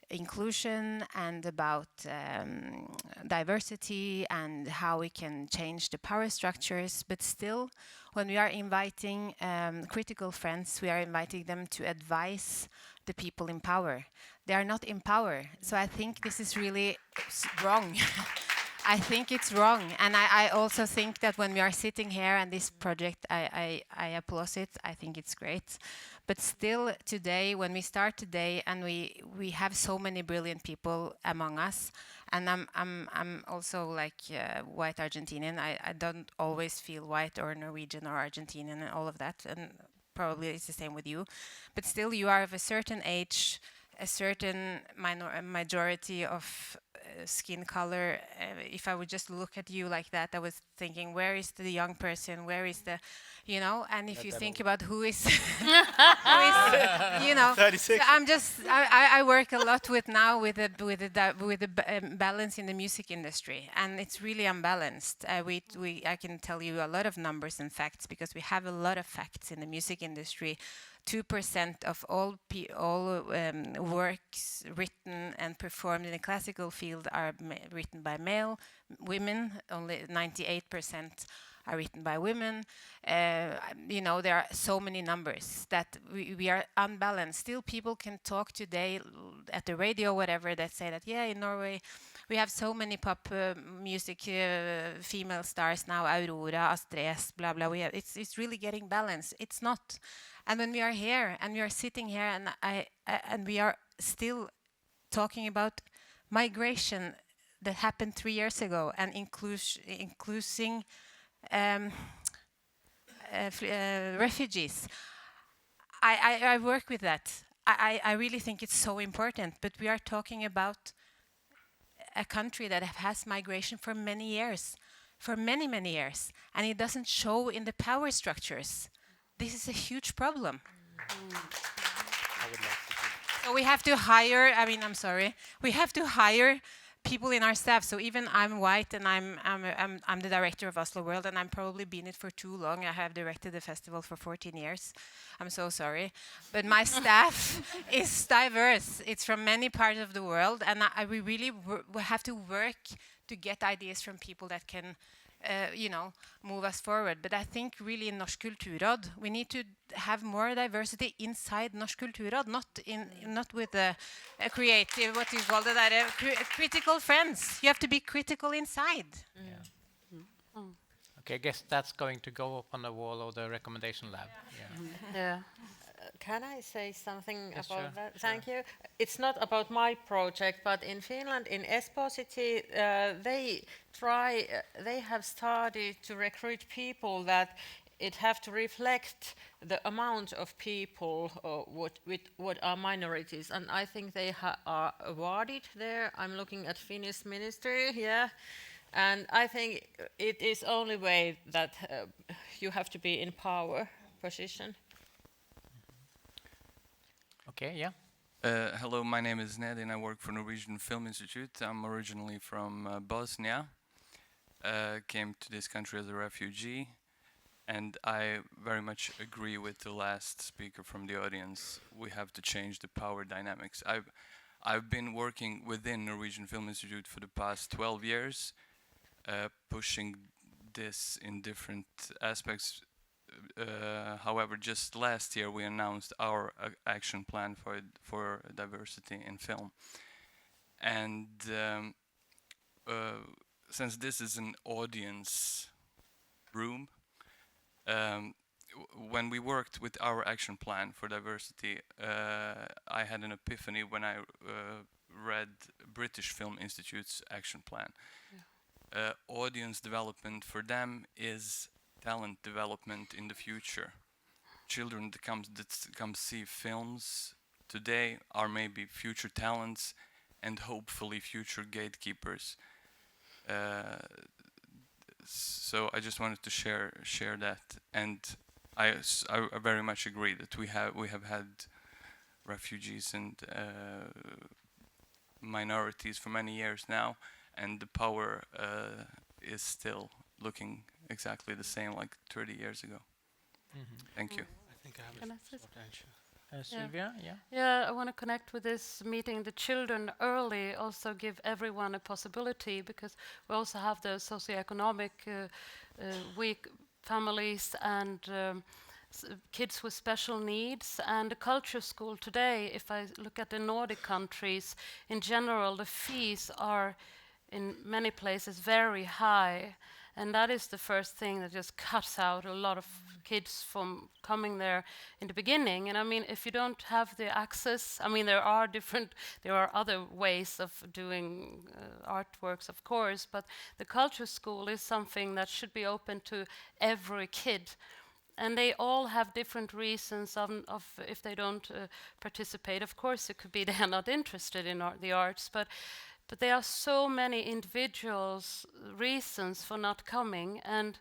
inclusion and about diversity and how we can change the power structures. But still, when we are inviting critical friends, we are inviting them to advise the people in power. They are not in power. So I think this is really wrong. I think it's wrong, and I also think that when we are sitting here and this project, I applaud it. I think it's great, but still today, when we start today, and we have so many brilliant people among us, and I'm also like white Argentinian. I don't always feel white or Norwegian or Argentinian and all of that, and probably it's the same with you, but still you are of a certain age, a certain majority of skin color. If I would just look at you like that, I was thinking, where is the young person? Where is the, you know? And if you think about who is, you know, 36. So I work a lot with the balance in the music industry, and it's really unbalanced. I can tell you a lot of numbers and facts, because we have a lot of facts in the music industry. 2% of all works written and performed in the classical field are written by male. Women, only 98% are written by women. You know, there are so many numbers that we are unbalanced. Still, people can talk today at the radio, whatever, that say that, yeah, in Norway, we have so many pop music female stars now, Aurora, Astrid, blah, blah. It's really getting balanced. It's not. And when we are here, and we are sitting here, and we are still talking about migration that happened 3 years ago, and including refugees. I work with that. I really think it's so important, but we are talking about a country that has migration for many years, for many, many years, and it doesn't show in the power structures. This is a huge problem. So we have to hire, we have to hire people in our staff. So even I'm white and I'm the director of Oslo World, and I'm probably been it for too long. I have directed the festival for 14 years. I'm so sorry. But my staff is diverse. It's from many parts of the world, and we really have to work to get ideas from people that can move us forward. But I think really in Norsk Kulturråd, we need to have more diversity inside Norsk Kulturråd, not with a creative, what you call it, critical friends. You have to be critical inside. Okay, I guess that's going to go up on the wall of the recommendation lab. Yeah. Can I say something Yes, about sure, that? sure. Thank you. It's not about my project, but in Finland, in Espoo city, they have started to recruit people that it have to reflect the amount of people what are minorities, and I think they are awarded there. I'm looking at Finnish ministry, and I think it is only way that you have to be in power position. Okay, yeah. Hello, my name is Ned and I work for Norwegian Film Institute. I'm originally from Bosnia. Came to this country as a refugee, and I very much agree with the last speaker from the audience. We have to change the power dynamics. I've been working within Norwegian Film Institute for the past 12 years, pushing this in different aspects. However, just last year we announced our action plan for diversity in film, and since this is an audience room, when we worked with our action plan for diversity, I had an epiphany when I read British Film Institute's action plan. Audience development for them is talent development in the future. Children that come see films today are maybe future talents and hopefully future gatekeepers. So I just wanted to share that, and I very much agree that we have had refugees and minorities for many years now, and the power is still looking exactly the same like 30 years ago. Thank you. I think I have Can a I say short answer. Sylvia, yeah. Yeah, I want to connect with this meeting. The children early also give everyone a possibility, because we also have the socioeconomic weak families and kids with special needs. And the culture school today, if I look at the Nordic countries, in general, the fees are in many places very high. And that is the first thing that just cuts out a lot of kids from coming there in the beginning. And I mean, if you don't have the access, I mean, there are other ways of doing artworks, of course, but the culture school is something that should be open to every kid. And they all have different reasons of if they don't participate. Of course, it could be they are not interested in the arts, but there are so many individuals' reasons for not coming, and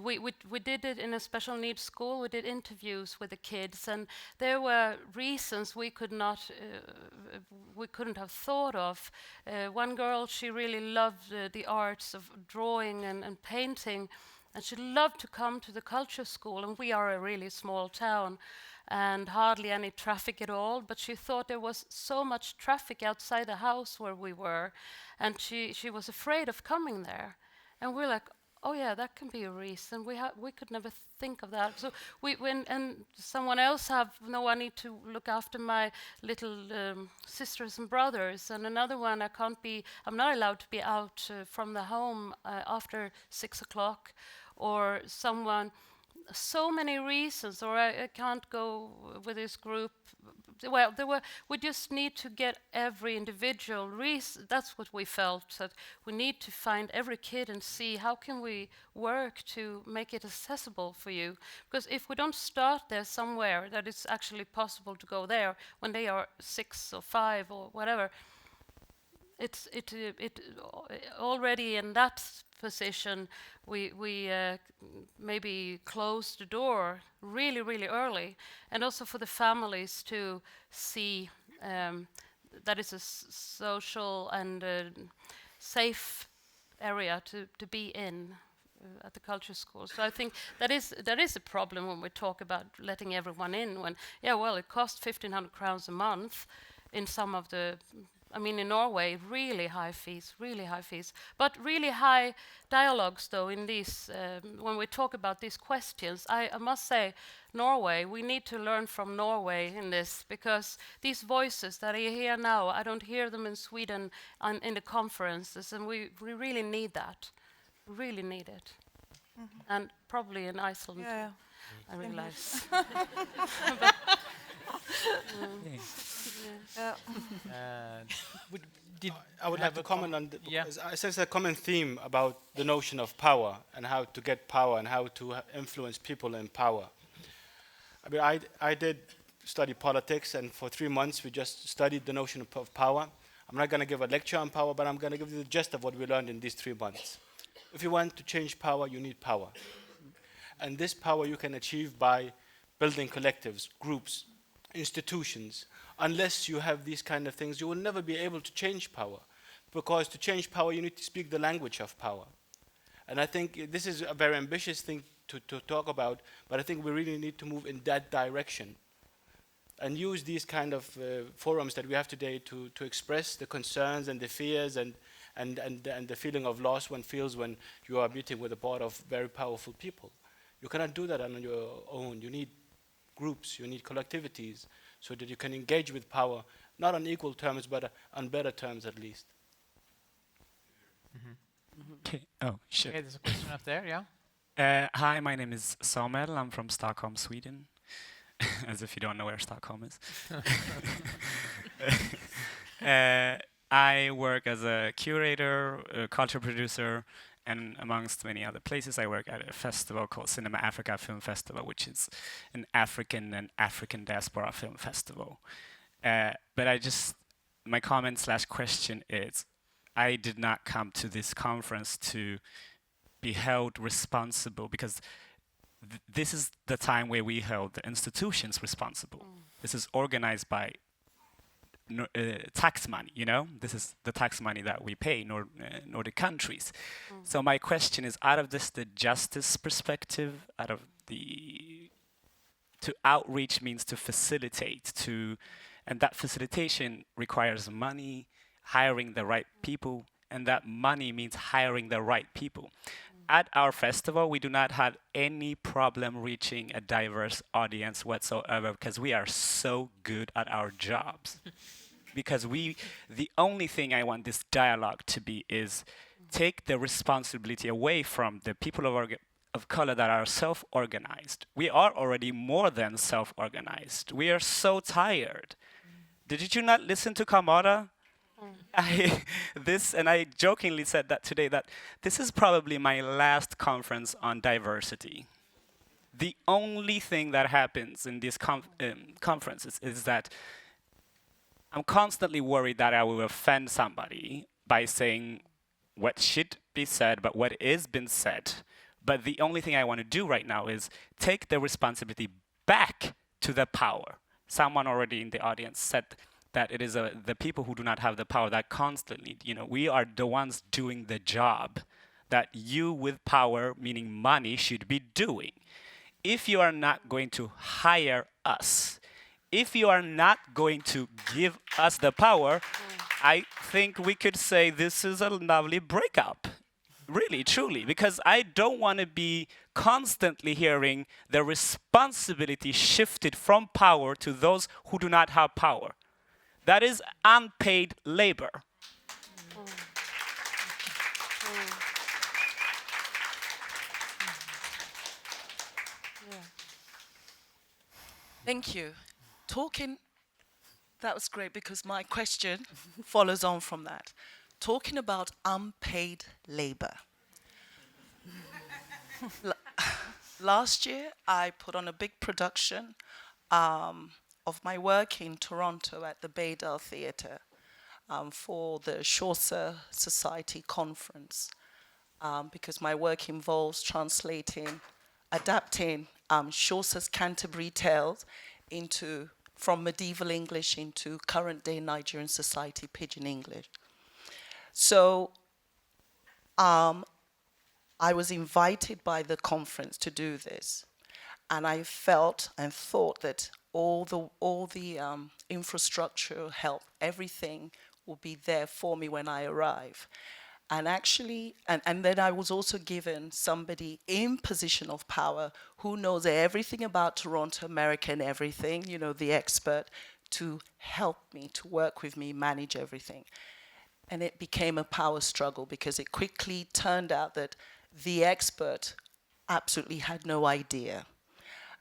we did it in a special needs school. We did interviews with the kids, and there were reasons we couldn't have thought of. One girl, she really loved the arts of drawing and painting, and she loved to come to the culture school, and we are a really small town and hardly any traffic at all, but she thought there was so much traffic outside the house where we were, and she was afraid of coming there. And we're like, oh yeah, that can be a reason. We could never think of that. So and someone else I need to look after my little sisters and brothers, and another one, I'm not allowed to be out from the home after 6 o'clock, or someone. So many reasons, or I can't go with this group. Well, we just need to get every individual reason. That's what we felt, that we need to find every kid and see how can we work to make it accessible for you. Because if we don't start there somewhere that it's actually possible to go there when they are 6 or 5 or whatever, already in that position, we maybe close the door really early, and also for the families to see that it's a social and safe area to be in at the culture school. So I think that is a problem when we talk about letting everyone in. When it costs 1,500 crowns a month in some of the. I mean, in Norway, really high fees, but really high dialogues, though, in these, when we talk about these questions. I must say, Norway, we need to learn from Norway in this, because these voices that I hear now, I don't hear them in Sweden in the conferences, and we really need that. We really need it. And probably in Iceland, I realize. I would like to comment on because I sense a common theme about the notion of power and how to get power and how to influence people in power. I mean, I did study politics, and for 3 months we just studied the notion of power. I'm not going to give a lecture on power, but I'm going to give you the gist of what we learned in these 3 months. If you want to change power, you need power. And this power you can achieve by building collectives, groups, institutions. Unless you have these kind of things, you will never be able to change power. Because to change power, you need to speak the language of power. And I think this is a very ambitious thing to talk about, but I think we really need to move in that direction and use these kind of forums that we have today to express the concerns and the fears and the feeling of loss one feels when you are meeting with a board of very powerful people. You cannot do that on your own. You need groups, you need collectivities, so that you can engage with power, not on equal terms, but on better terms at least. Okay. Oh, shit. Okay, there's a question up there, yeah? Hi, my name is Samuel. I'm from Stockholm, Sweden. As if you don't know where Stockholm is. I work as a curator, a culture producer, and amongst many other places, I work at a festival called Cinema Africa Film Festival, which is an African and African diaspora film festival. But my comment/question is, I did not come to this conference to be held responsible, because this is the time where we held the institutions responsible. This is organized by tax money, you know? This is the tax money that we pay Nordic countries. So my question is, out of this, the justice perspective, to outreach means to facilitate, and that facilitation requires money, hiring the right people, and that money means hiring the right people. At our festival, we do not have any problem reaching a diverse audience whatsoever, because we are so good at our jobs. Because the only thing I want this dialogue to be is take the responsibility away from the people of color that are self-organized. We are already more than self-organized. We are so tired. Did you not listen to Kamara? I jokingly said that today, that this is probably my last conference on diversity. The only thing that happens in these conferences is that I'm constantly worried that I will offend somebody by saying what should be said, but what is been said. But the only thing I want to do right now is take the responsibility back to the power. Someone already in the audience said that it is the people who do not have the power that constantly, we are the ones doing the job that you with power, meaning money, should be doing. If you are not going to hire us, if you are not going to give us the power, I think we could say this is a lovely breakup. Really, truly, because I don't want to be constantly hearing the responsibility shifted from power to those who do not have power. That is unpaid labor. Thank you. That was great, because my question follows on from that. Talking about unpaid labor. Last year, I put on a big production of my work in Toronto at the Baydale Theatre. for the Xhosa Society Conference, because my work involves translating, adapting Xhosa's Canterbury Tales from medieval English into current-day Nigerian society Pidgin English. So I was invited by the conference to do this, and I felt and thought that all the infrastructure, help, everything will be there for me when I arrive. And actually, and then I was also given somebody in position of power who knows everything about Toronto, America and everything, you know, the expert, to help me, to work with me, manage everything. And it became a power struggle because it quickly turned out that the expert absolutely had no idea.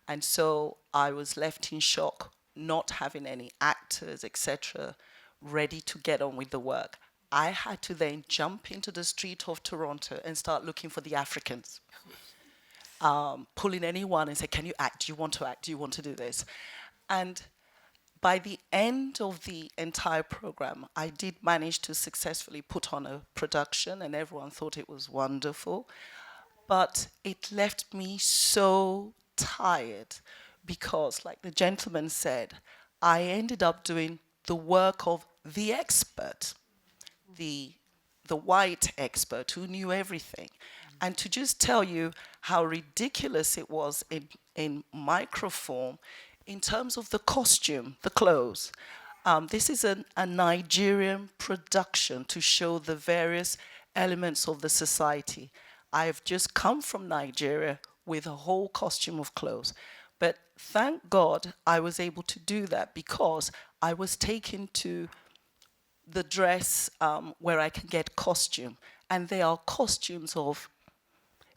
And so I was left in shock, not having any actors, etc., ready to get on with the work. I had to then jump into the street of Toronto and start looking for the Africans. Pulling anyone and say, can you act? Do you want to act? Do you want to do this? And by the end of the entire program, I did manage to successfully put on a production and everyone thought it was wonderful. But it left me so tired because, like the gentleman said, I ended up doing the work of the expert, the white expert who knew everything. And to just tell you how ridiculous it was in microform in terms of the costume, the clothes. This is a Nigerian production to show the various elements of the society. I've just come from Nigeria with a whole costume of clothes. But thank God I was able to do that because I was taken to the dress where I can get costume. And they are costumes of,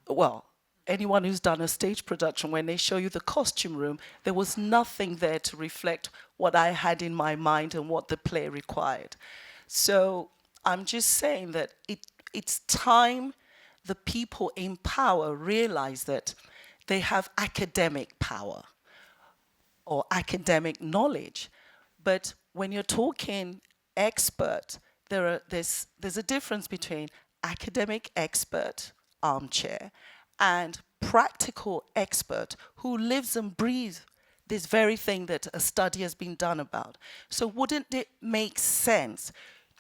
well, anyone who's done a stage production, when they show you the costume room, there was nothing there to reflect what I had in my mind and what the play required. So I'm just saying that it's time the people in power realize that they have academic power or academic knowledge. But when you're talking expert, there's a difference between academic expert, armchair, and practical expert who lives and breathes this very thing that a study has been done about. So wouldn't it make sense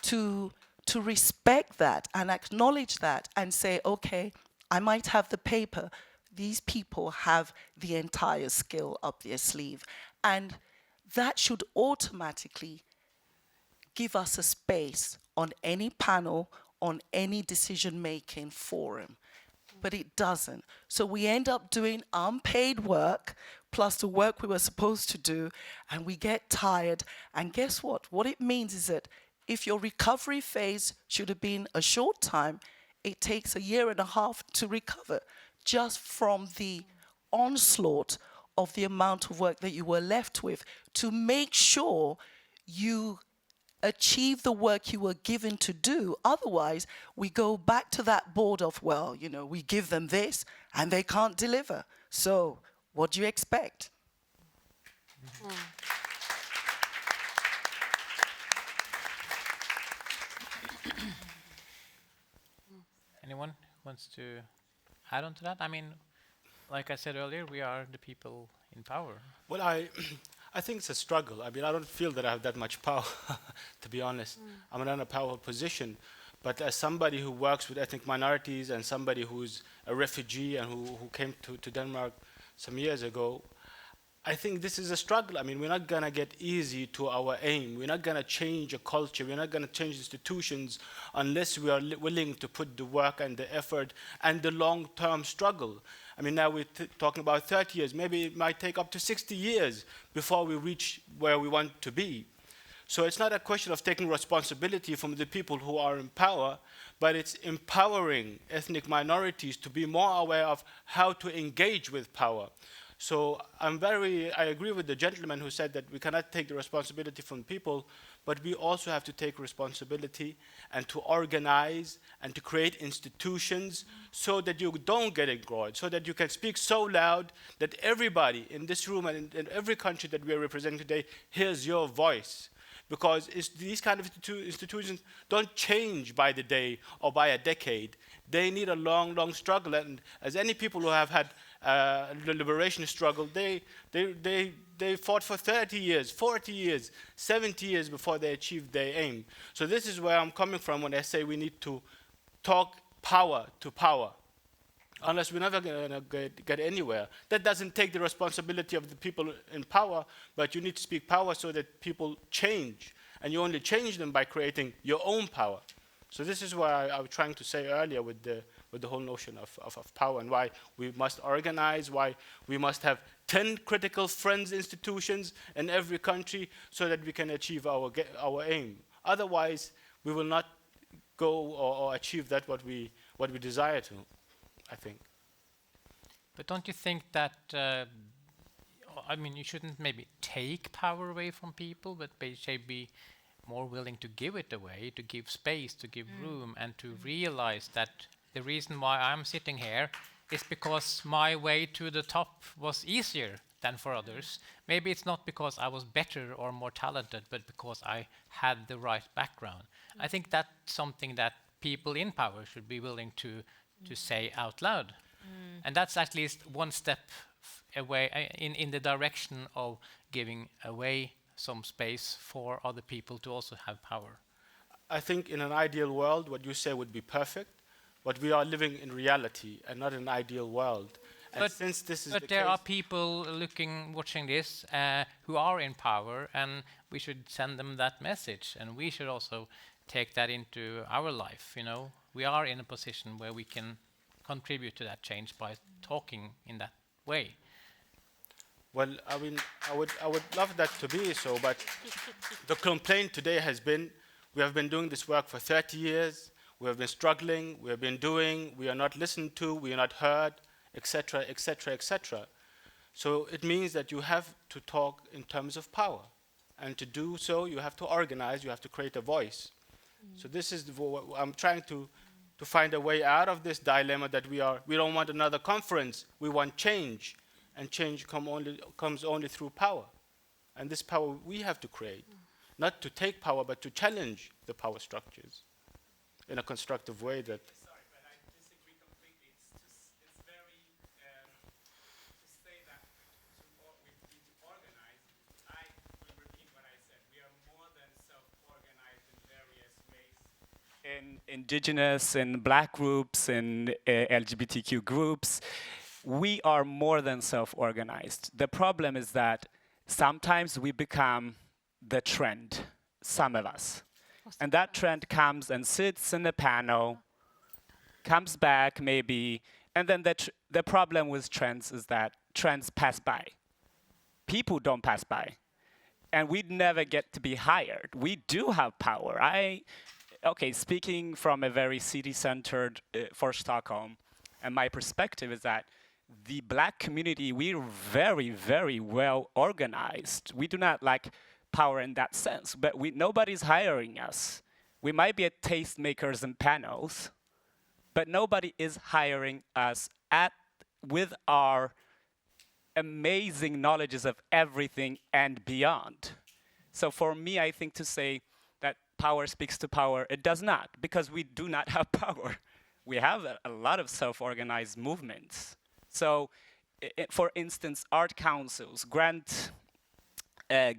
to respect that and acknowledge that and say, okay, I might have the paper, these people have the entire skill up their sleeve. And that should automatically give us a space on any panel, on any decision-making forum. But it doesn't. So we end up doing unpaid work plus the work we were supposed to do, and we get tired. And guess what? What it means is that if your recovery phase should have been a short time, it takes 1.5 years to recover just from the onslaught of the amount of work that you were left with to make sure you achieve the work you were given to do. Otherwise, we go back to that board of, well, you know, we give them this and they can't deliver. So what do you expect? Anyone wants to add on to that? I mean, like I said earlier, we are the people in power. Well, I think it's a struggle. I mean, I don't feel that I have that much power, to be honest. I'm in a powerful position. But as somebody who works with ethnic minorities and somebody who's a refugee and who came to Denmark some years ago, I think this is a struggle. I mean, we're not going to get easy to our aim. We're not going to change a culture. We're not going to change institutions unless we are willing to put the work and the effort and the long-term struggle. I mean, now we're talking about 30 years. Maybe it might take up to 60 years before we reach where we want to be. So it's not a question of taking responsibility from the people who are in power, but it's empowering ethnic minorities to be more aware of how to engage with power. So I agree with the gentleman who said that we cannot take the responsibility from people, but we also have to take responsibility and to organize and to create institutions so that you don't get ignored, so that you can speak so loud that everybody in this room and in every country that we are representing today hears your voice. because these kind of institutions don't change by the day or by a decade. They need a long, long struggle, and as any people who have had the liberation struggle, they fought for 30 years, 40 years, 70 years before they achieved their aim. So this is where I'm coming from when I say we need to talk power to power. Unless we're never going to get anywhere. That doesn't take the responsibility of the people in power, but you need to speak power so that people change. And you only change them by creating your own power. So this is what I was trying to say earlier with the whole notion of power, and why we must organize, why we must have 10 critical friends institutions in every country so that we can achieve our aim. Otherwise, we will not go or achieve that what we desire to, I think. But don't you think that, I mean, you shouldn't maybe take power away from people, but be more willing to give it away, to give space, to give room, and to realize that the reason why I'm sitting here is because my way to the top was easier than for others. Maybe it's not because I was better or more talented, but because I had the right background. I think that's something that people in power should be willing to say out loud. And that's at least one step away in the direction of giving away some space for other people to also have power. I think in an ideal world, what you say would be perfect, but we are living in reality and not an ideal world. And since this is but there are people watching this who are in power, and we should send them that message, and we should also take that into our life. You know, we are in a position where we can contribute to that change by talking in that way. Well, I mean, I would love that to be so, but the complaint today has been, we have been doing this work for 30 years, we have been struggling, we have been doing, we are not listened to, we are not heard, etc., etc., etc. So it means that you have to talk in terms of power. And to do so, you have to organize, you have to create a voice. So this is, I'm trying to find a way out of this dilemma that we don't want another conference, we want change. And change comes only through power. And this power we have to create. Not to take power, but to challenge the power structures in a constructive way that... Sorry, but I disagree completely. It's very... to say that we need to organize, I will repeat what I said. We are more than self-organized in various ways. In indigenous, in black groups, in LGBTQ groups. We are more than self-organized. The problem is that sometimes we become the trend, some of us. And that trend comes and sits in the panel, comes back maybe, and then the problem with trends is that trends pass by. People don't pass by. And we never get to be hired. We do have power. Speaking from a very city-centered for Stockholm, and my perspective is that the black community, we're very, very well organized. We do not lack power in that sense, but nobody's hiring us. We might be at tastemakers and panels, but nobody is hiring us with our amazing knowledges of everything and beyond. So for me, I think to say that power speaks to power, it does not, because we do not have power. We have a lot of self-organized movements. So, for instance, art councils, grant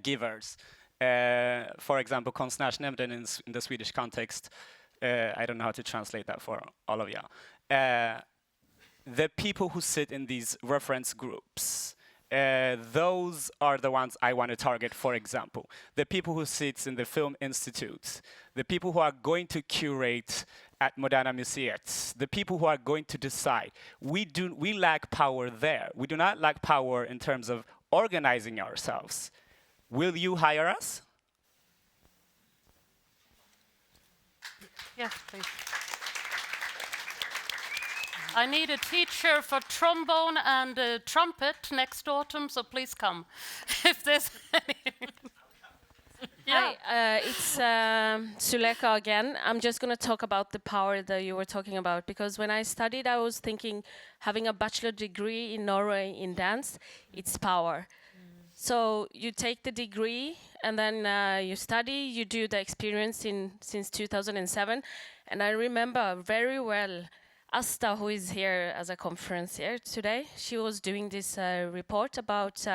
givers, for example, Konstnärsnämnden in the Swedish context, I don't know how to translate that for all of you. The people who sit in these reference groups, those are the ones I want to target, for example. The people who sit in the film institutes, the people who are going to curate at Moderna Museet, the people who are going to decide. We lack power there. We do not lack power in terms of organizing ourselves. Will you hire us? Yes, please. I need a teacher for trombone and trumpet next autumn, so please come. If there's any. Hi, it's Suleka again. I'm just going to talk about the power that you were talking about, because when I studied, I was thinking having a bachelor degree in Norway in dance, it's power. So you take the degree and then you study, you do the experience since 2007. And I remember very well Asta, who is here as a conference here today, she was doing this report about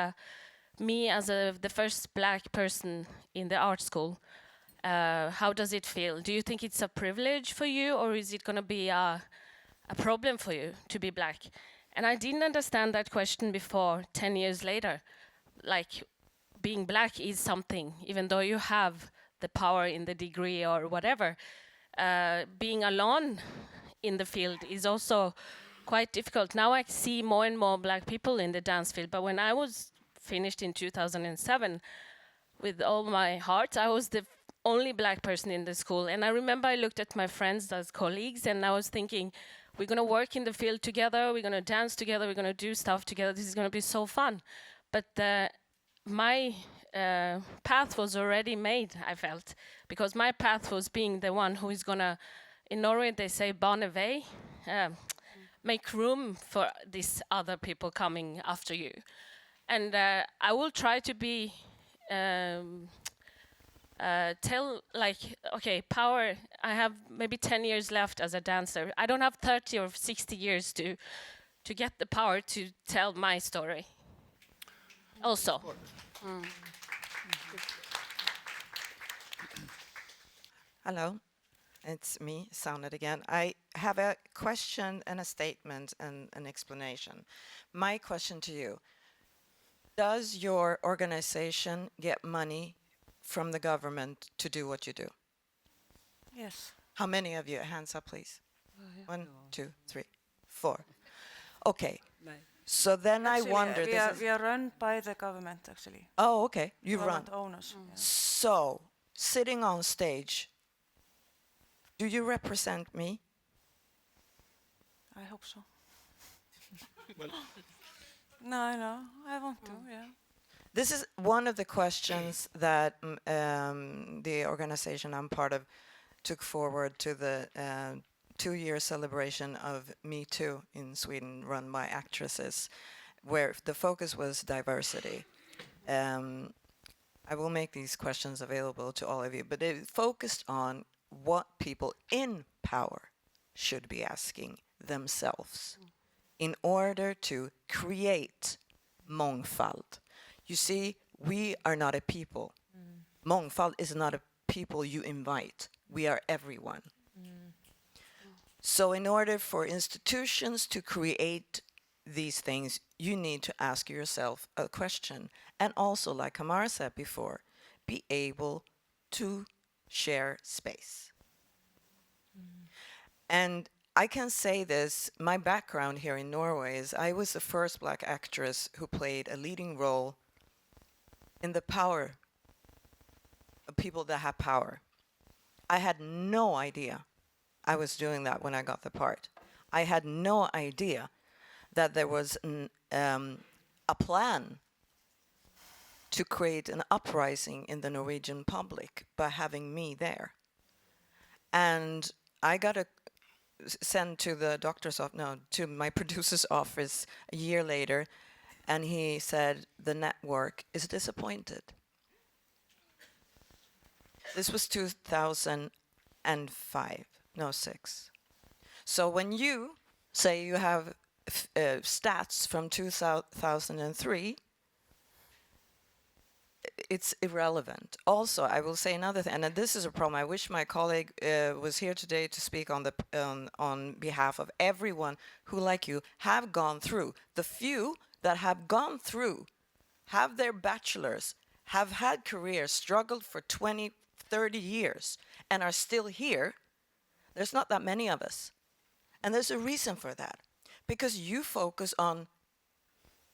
me as the first black person in the art school. How does it feel? Do you think it's a privilege for you, or is it going to be a problem for you to be black? And I didn't understand that question before 10 years later. Like, being black is something, even though you have the power in the degree or whatever. Being alone in the field is also quite difficult. Now I see more and more black people in the dance field, but when I was finished in 2007, with all my heart, I was the only black person in the school. And I remember I looked at my friends as colleagues, and I was thinking, we're going to work in the field together, we're going to dance together, we're going to do stuff together, this is going to be so fun. But my path was already made, I felt, because my path was being the one who is going to, in Norway they say bane vei, make room for these other people coming after you. And I will try to be, tell, like, okay, power, I have maybe 10 years left as a dancer. I don't have 30 or 60 years to get the power to tell my story. Also. Hello, it's me, Saunet again. I have a question and a statement and an explanation. My question to you, does your organization get money from the government to do what you do? Yes. How many of you? Hands up, please. 1, 2, 3, 4. Okay. So then Actually, I wonder. we are run by the government, actually. Oh, okay. You run. Government owners. Yeah. So, sitting on stage, do you represent me? I hope so. No, I want to, yeah. This is one of the questions that the organization I'm part of took forward to the 2-year celebration of Me Too in Sweden, run by actresses, where the focus was diversity. I will make these questions available to all of you, but it focused on what people in power should be asking themselves in order to create mångfald. You see, we are not a people. Mångfald is not a people you invite. We are everyone. So in order for institutions to create these things, you need to ask yourself a question. And also, like Kamara said before, be able to share space. And I can say this, my background here in Norway is I was the first black actress who played a leading role in the power of people that have power. I had no idea I was doing that when I got the part. I had no idea that there was a plan to create an uprising in the Norwegian public by having me there. And I got sent to the doctor's office, no, to my producer's office a year later, and he said, the network is disappointed. This was 2005, no, 6. So when you say you have stats from 2003, it's irrelevant. Also, I will say another thing, and this is a problem. I wish my colleague was here today to speak on the on behalf of everyone who, like you, have gone through. The few that have gone through, have their bachelors, have had careers, struggled for 20, 30 years, and are still here. There's not that many of us. And there's a reason for that. Because you focus on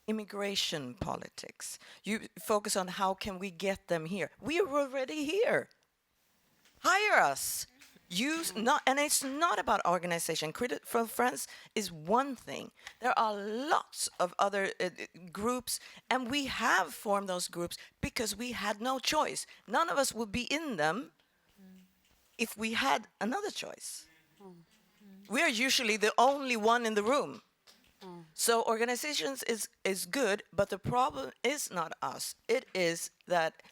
immigration politics. You focus on how can we get them here. We are already here. Hire us. And it's not about organization. Credit for Friends is one thing. There are lots of other groups, and we have formed those groups because we had no choice. None of us would be in them if we had another choice. We are usually the only one in the room. So organizations is good, but the problem is not us. It is that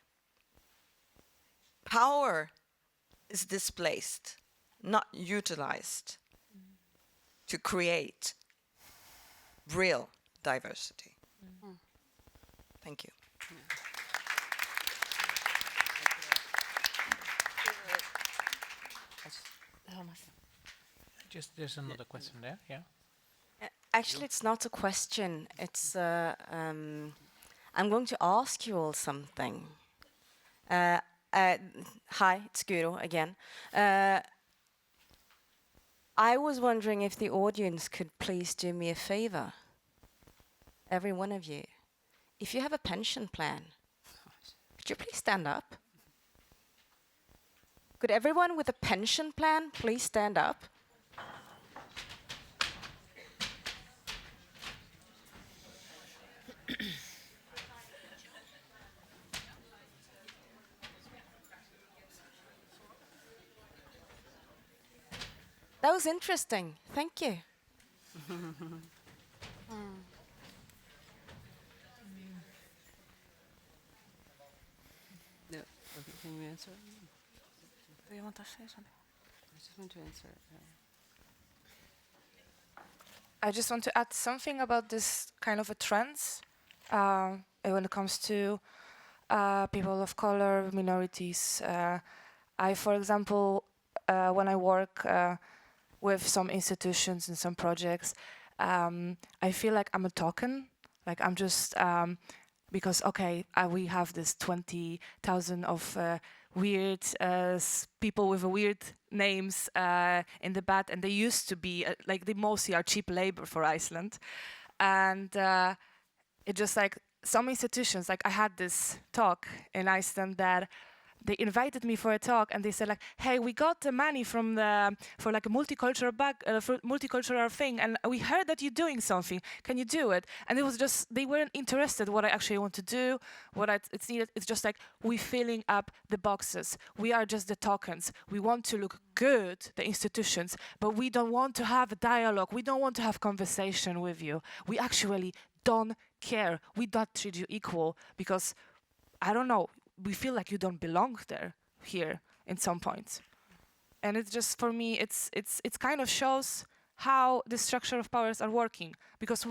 power is displaced, not utilized to create real diversity. Thank you. Just there's another question there. Yeah. Actually, it's not a question. It's I'm going to ask you all something. Hi, it's Guðrún again. I was wondering if the audience could please do me a favor. Every one of you. If you have a pension plan, could you please stand up? Could everyone with a pension plan please stand up? That was interesting. Thank you. Yeah. Okay, can you answer? Do you want to say something? I just want to answer. I just want to add something about this kind of a trends when it comes to people of color, minorities. For example, when I work with some institutions and some projects, I feel like I'm a token. Like I'm just because we have this 20,000 of weird people with weird names in the bat, and they used to be they mostly are cheap labor for Iceland, and it just like some institutions. Like I had this talk in Iceland that they invited me for a talk, and they said like, "Hey, we got the money from for like a multicultural thing, and we heard that you're doing something. Can you do it?" And it was just they weren't interested what I actually want to do, it's needed. It's just like we filling up the boxes. We are just the tokens. We want to look good, the institutions, but we don't want to have a dialogue. We don't want to have conversation with you. We actually don't care. We don't treat you equal because I don't know. We feel like you don't belong here in some points. And it's just, for me, it's kind of shows how the structure of powers are working, because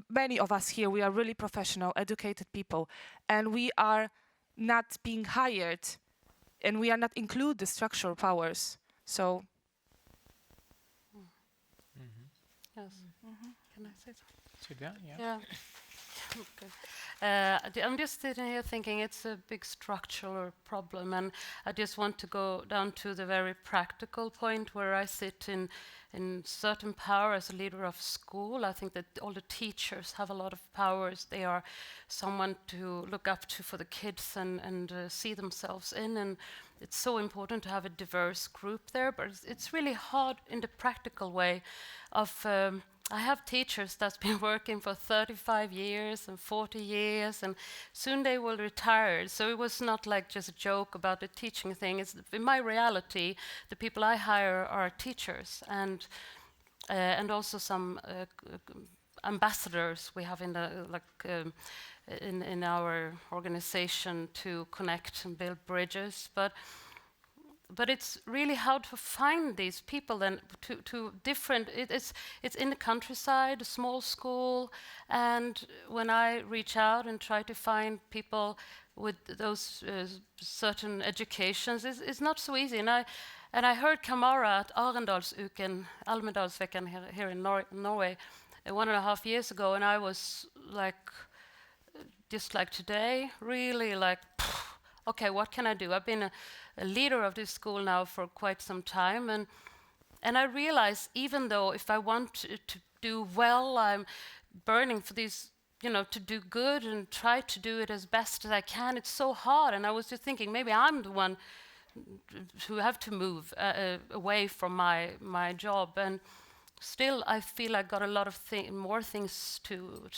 many of us here, we are really professional, educated people, and we are not being hired, and we are not include the structural powers. So. Yes. Can I say something? Sylvia, yeah. Yeah. Okay. I'm just sitting here thinking it's a big structural problem, and I just want to go down to the very practical point where I sit in certain power as a leader of school. I think that all the teachers have a lot of powers. They are someone to look up to for the kids and see themselves in, and it's so important to have a diverse group there, but it's really hard in the practical way of I have teachers that's been working for 35 years and 40 years, and soon they will retire. So it was not like just a joke about the teaching thing. It's in my reality, the people I hire are teachers, and also some ambassadors we have in the in our organization to connect and build bridges, but it's really hard to find these people then to different. It's in the countryside, a small school, and when I reach out and try to find people with those certain educations, it's not so easy. And I heard Kamara at Arendalsuken, Almedalsveckan here in Norway, 1.5 years ago, and I was like, just like today, really like, okay, what can I do? I've been a leader of this school now for quite some time, and I realize even though if I want to do well, I'm burning for these, to do good and try to do it as best as I can. It's so hard, and I was just thinking maybe I'm the one who have to move away from my job, and still I feel I got a lot of more things to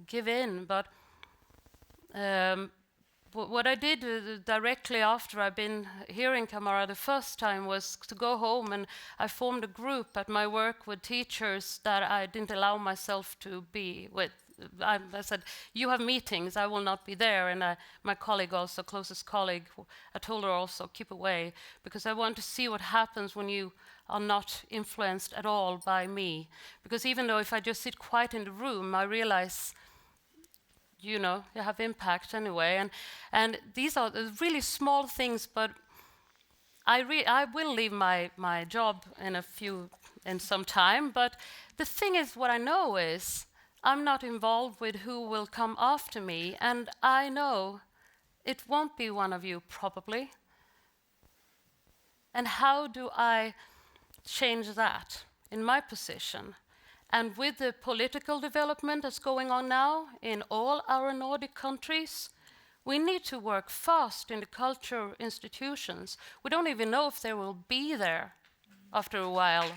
give in, but what I did directly after I've been hearing Kamara the first time was to go home, and I formed a group at my work with teachers that I didn't allow myself to be with. I said, you have meetings, I will not be there. And my colleague also, closest colleague, I told her also, keep away, because I want to see what happens when you are not influenced at all by me. Because even though if I just sit quiet in the room, I realize, you know, you have impact anyway. And these are the really small things, but I will leave my job in some time. But the thing is, what I know is, I'm not involved with who will come after me, and I know it won't be one of you, probably. And how do I change that in my position? And with the political development that's going on now in all our Nordic countries, we need to work fast in the culture institutions. We don't even know if they will be there after a while.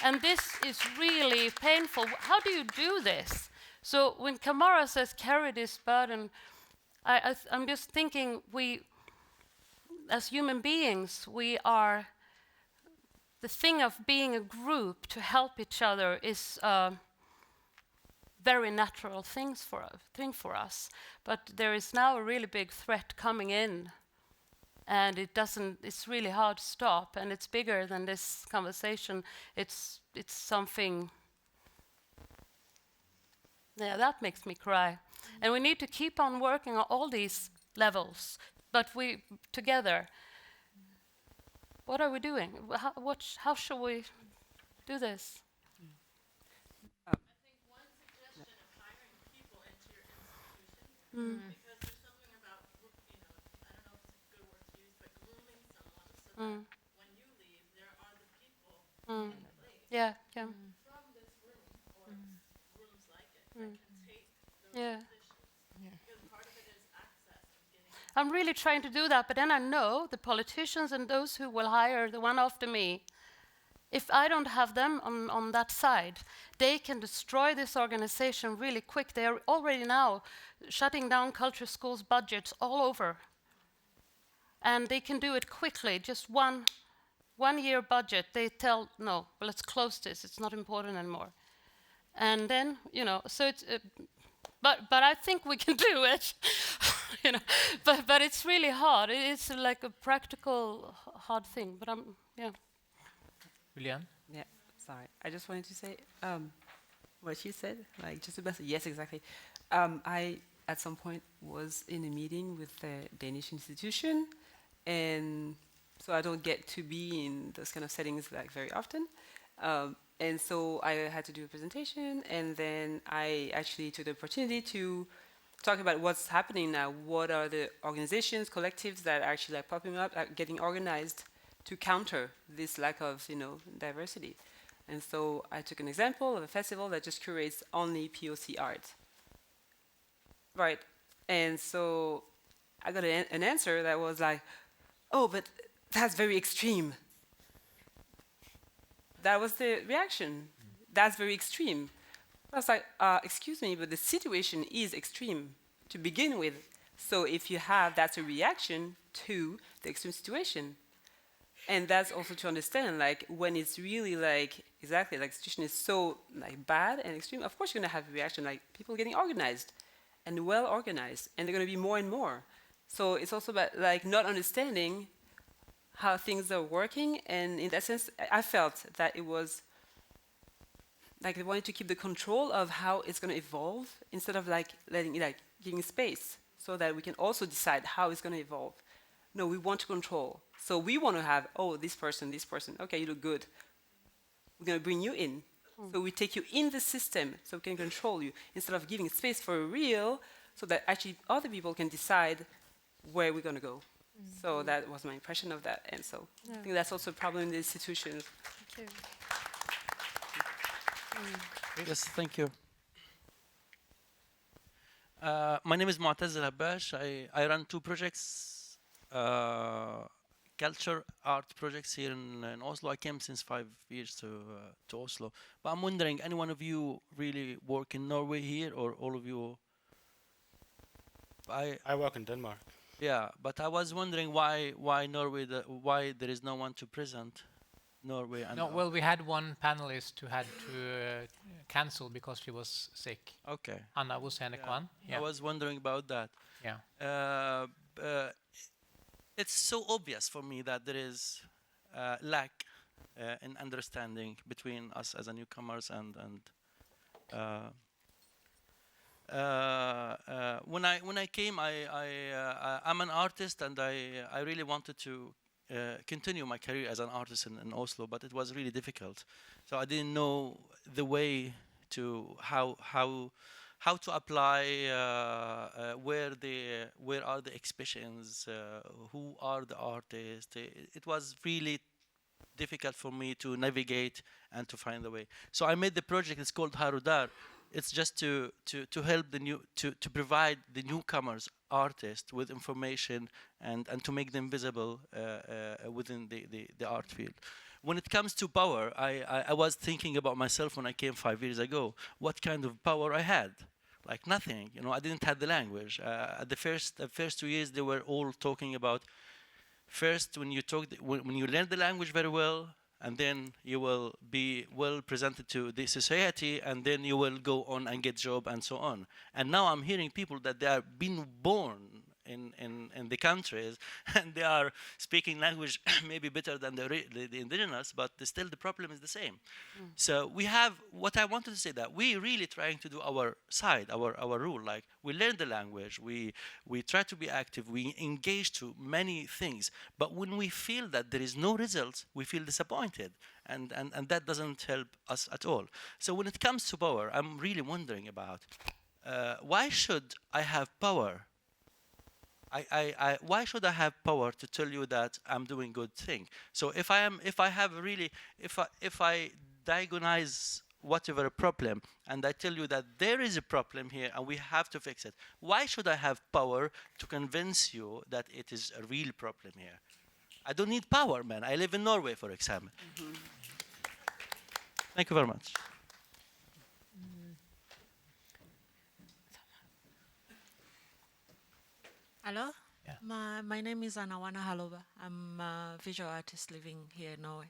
And this is really painful. How do you do this? So when Kamara says carry this burden, I'm just thinking we, as human beings, we are, the thing of being a group to help each other is a very natural thing for us. But there is now a really big threat coming in, and it's really hard to stop, and it's bigger than this conversation. It's something, yeah, that makes me cry. And we need to keep on working on all these levels, but we, together, what are we doing? How shall we do this? I think one suggestion of hiring people into your institution, because there's something about, you know, I don't know if it's a good word to use, but grooming someone so that when you leave, there are the people in place from this room or rooms like it that can take those positions. Because part of it is access and getting. I'm really trying to do that, but then I know the politicians and those who will hire the one after me, if I don't have them on that side, they can destroy this organization really quick. They are already now shutting down culture schools' budgets all over. And they can do it quickly, just one year budget. They tell, no, well, let's close this, it's not important anymore. And then, you know, so it's, but I think we can do it, you know, but it's really hard. It's like a practical hard thing, but yeah. Julienne? Yeah, sorry. I just wanted to say what she said, like just about, yes, exactly. I, at some point, was in a meeting with the Danish institution, and so I don't get to be in those kind of settings like very often. And so I had to do a presentation, and then I actually took the opportunity to talk about what's happening now. What are the organizations, collectives that are actually like popping up, getting organized to counter this lack of, you know, diversity. And so I took an example of a festival that just curates only POC art. Right. And so I got an answer that was like, oh, but that's very extreme. That was the reaction. That's very extreme. I was like, excuse me, but the situation is extreme to begin with. So if you have, that's a reaction to the extreme situation. And that's also to understand, like, when it's really like, exactly, like, the situation is so like bad and extreme, of course you're gonna have a reaction, like people getting organized and well organized, and they're gonna be more and more. So it's also about like not understanding how things are working, and in that sense, I felt that it was like they wanted to keep the control of how it's going to evolve instead of like letting it, like giving space so that we can also decide how it's going to evolve. No, we want to control. So we want to have, oh, this person, okay, you look good. We're going to bring you in. So we take you in the system so we can control you instead of giving space for real so that actually other people can decide where we're going to go. So that was my impression of that, and so I think that's also a problem in the institutions. Thank you. Yes, thank you. My name is Mu'taz Al-Habash. I run two projects, culture art projects here in Oslo. I came since 5 years to Oslo. But I'm wondering, any one of you really work in Norway here, or all of you? I work in Denmark. Yeah, but I was wondering why Norway, why there is no one to present Norway and No, well, we had one panelist who had to cancel because she was sick. Okay. Anna Vusenekwan. Yeah. I was wondering about that. Yeah. It's so obvious for me that there is lack in understanding between us as a newcomers and when I came, I'm an artist, and I really wanted to continue my career as an artist in Oslo, but it was really difficult. So I didn't know the way to how to apply, where are the exhibitions, who are the artists. It was really difficult for me to navigate and to find the way. So I made the project. It's called Harudar. It's just to help to provide the newcomers artists with information and to make them visible within the art field. When it comes to power, I was thinking about myself when I came 5 years ago, what kind of power I had. Like nothing, you know, I didn't have the language. At the first 2 years, they were all talking about, first when you learn the language very well, and then you will be well presented to the society, and then you will go on and get job and so on. And now I'm hearing people that they are being born in the countries, and they are speaking language maybe better than the indigenous, but still the problem is the same. So we have, what I wanted to say, that we really trying to do our side, our role. Like, we learn the language, we try to be active, we engage to many things, but when we feel that there is no results, we feel disappointed, and that doesn't help us at all. So when it comes to power, I'm really wondering about why should I have power? Why should I have power to tell you that I'm doing good thing? So if I diagnose whatever problem and I tell you that there is a problem here and we have to fix it, why should I have power to convince you that it is a real problem here? I don't need power, man. I live in Norway, for example. Thank you very much. Hello, my name is Anna Halova. I'm a visual artist living here in Norway.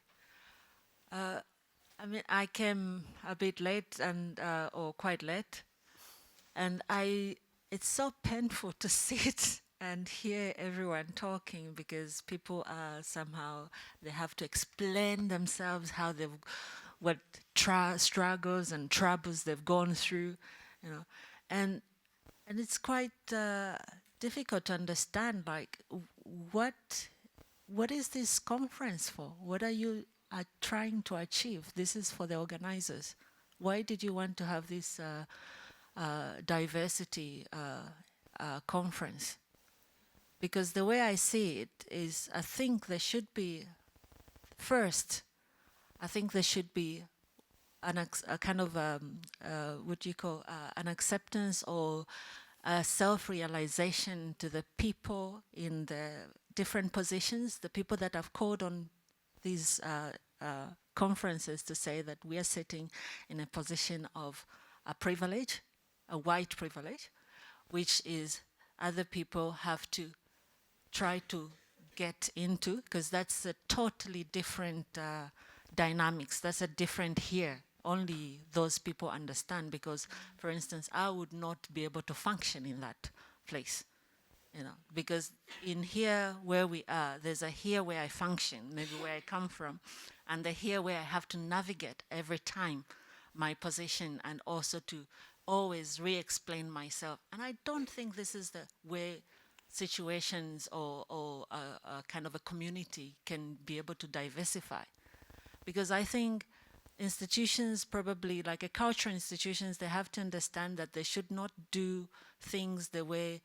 I mean, I came a bit late or quite late, and it's so painful to sit and hear everyone talking, because people are somehow, they have to explain themselves, what struggles and troubles they've gone through, you know, and it's quite difficult to understand, like, what is this conference for? What are you trying to achieve? This is for the organizers. Why did you want to have this diversity conference? Because the way I see it is, I think there should be, first, I think there should be a kind of, what do you call, an acceptance or a self-realization to the people in the different positions, the people that have called on these conferences, to say that we are sitting in a position of a privilege, a white privilege, which is other people have to try to get into, because that's a totally different dynamics. That's a different here. Only those people understand, because, for instance, I would not be able to function in that place, you know, because in here where we are, there's a here where I function, maybe where I come from, and the here where I have to navigate every time my position, and also to always re-explain myself. And I don't think this is the way situations or a kind of a community can be able to diversify, because I think institutions, probably like a cultural institutions, they have to understand that they should not do things the way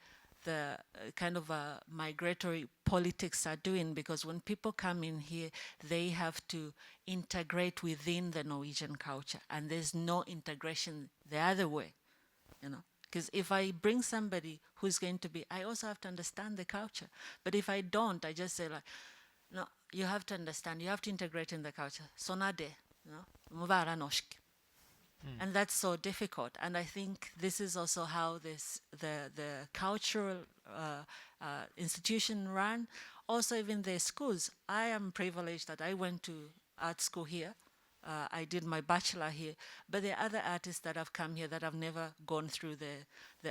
the kind of migratory politics are doing, because when people come in here, they have to integrate within the Norwegian culture, and there's no integration the other way, you know. Because if I bring somebody who's going to be, I also have to understand the culture. But if I don't, I just say like, no, you have to understand, you have to integrate in the culture. Sånn er det. You know, du må være norsk. And that's so difficult. And I think this is also how the cultural institution run. Also, even the schools. I am privileged that I went to art school here. I did my bachelor here. But there are other artists that have come here that have never gone through the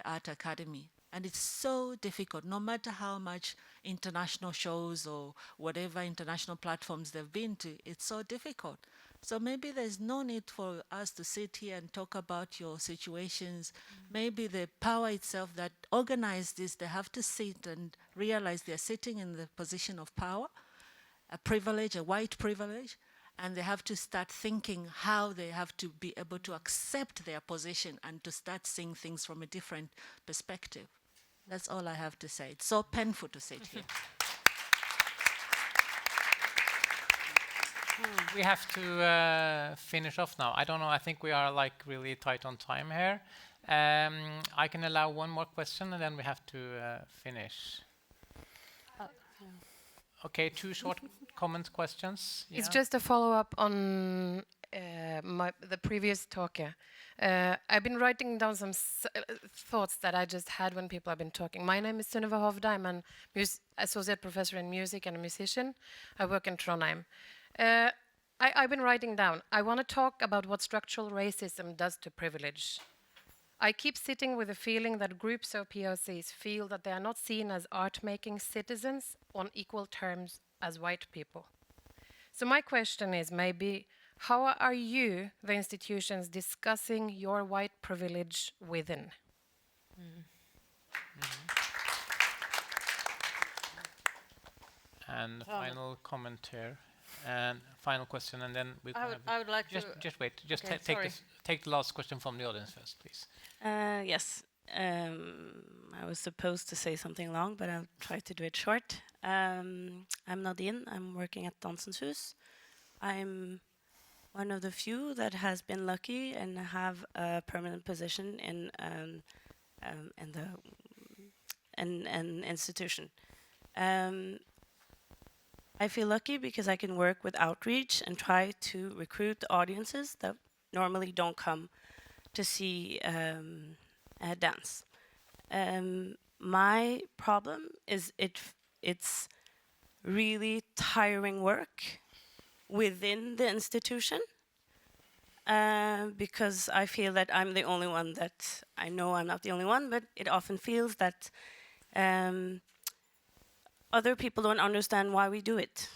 art academy. And it's so difficult, no matter how much international shows or whatever international platforms they've been to, it's so difficult. So maybe there's no need for us to sit here and talk about your situations. Maybe the power itself that organized this, they have to sit and realize they're sitting in the position of power, a privilege, a white privilege, and they have to start thinking how they have to be able to accept their position and to start seeing things from a different perspective. That's all I have to say. It's so painful to sit here. We have to finish off now. I don't know, I think we are like really tight on time here. I can allow one more question and then we have to finish. Okay, 2 short comment questions. It's just a follow-up on the previous talker. I've been writing down some thoughts that I just had when people have been talking. My name is Sunniva Hovda. I'm an associate professor in music and a musician. I work in Trondheim. I've been writing down. I want to talk about what structural racism does to privilege. I keep sitting with the feeling that groups of POCs feel that they are not seen as art-making citizens on equal terms as white people. So my question is maybe, how are you, the institutions, discussing your white privilege within? And final comment here, and final question, and then we can I would like just to... Just wait, just Okay, take the last question from the audience first, please. Yes, I was supposed to say something long, but I'll try to do it short. I'm Nadine, I'm working at Dansens Hus. I'm one of the few that has been lucky and have a permanent position in an institution. I feel lucky because I can work with outreach and try to recruit audiences that normally don't come to see dance. My problem is it's really tiring work within the institution because I feel that I'm the only one that, I know I'm not the only one, but it often feels that other people don't understand why we do it.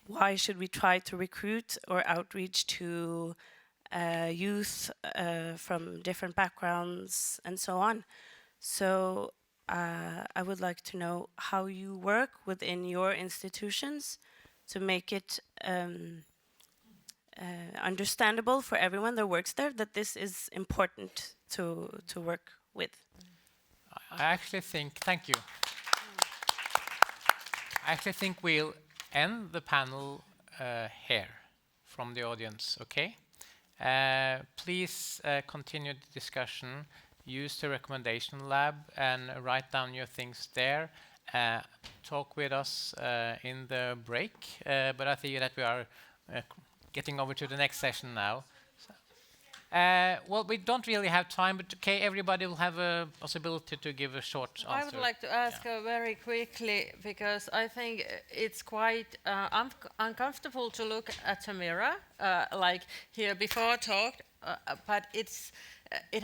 Why should we try to recruit or outreach to youth from different backgrounds and so on? So I would like to know how you work within your institutions to make it understandable for everyone that works there that this is important to work with. I actually think, thank you. I actually think we'll end the panel here from the audience, okay? Please continue the discussion. Use the recommendation lab and write down your things there. Talk with us in the break, but I think that we are getting over to the next session now. Well, we don't really have time, but okay, everybody will have a possibility to give a short answer. I would like to ask very quickly, because I think it's quite uncomfortable to look at a mirror, like here before talked, but it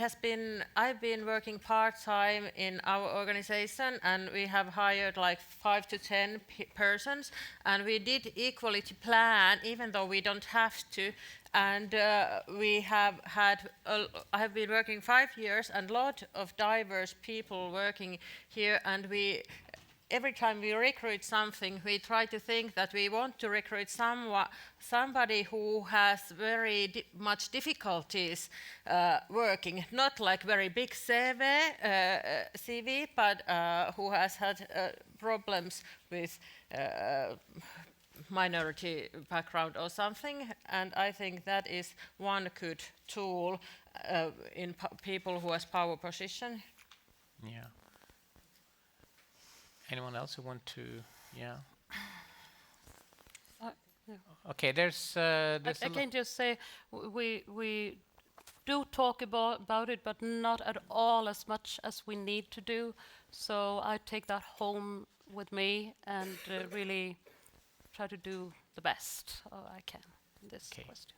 has been, I've been working part-time in our organization, and we have hired like 5 to 10 persons, and we did equality plan, even though we don't have to. And we have had, I have been working 5 years, and a lot of diverse people working here, and every time we recruit something, we try to think that we want to recruit somebody who has very much difficulties working, not like very big CV, but who has had problems with minority background or something, and I think that is one good tool in people who has power position. Yeah. Anyone else who want to? Yeah. Yeah. Okay. There's I can just say we do talk about it, but not at all as much as we need to do. So I take that home with me and really try to do the best I can in this question.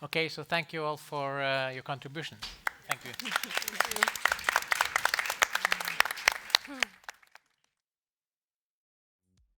Okay, so thank you all for your contribution. Thank you. Thank you.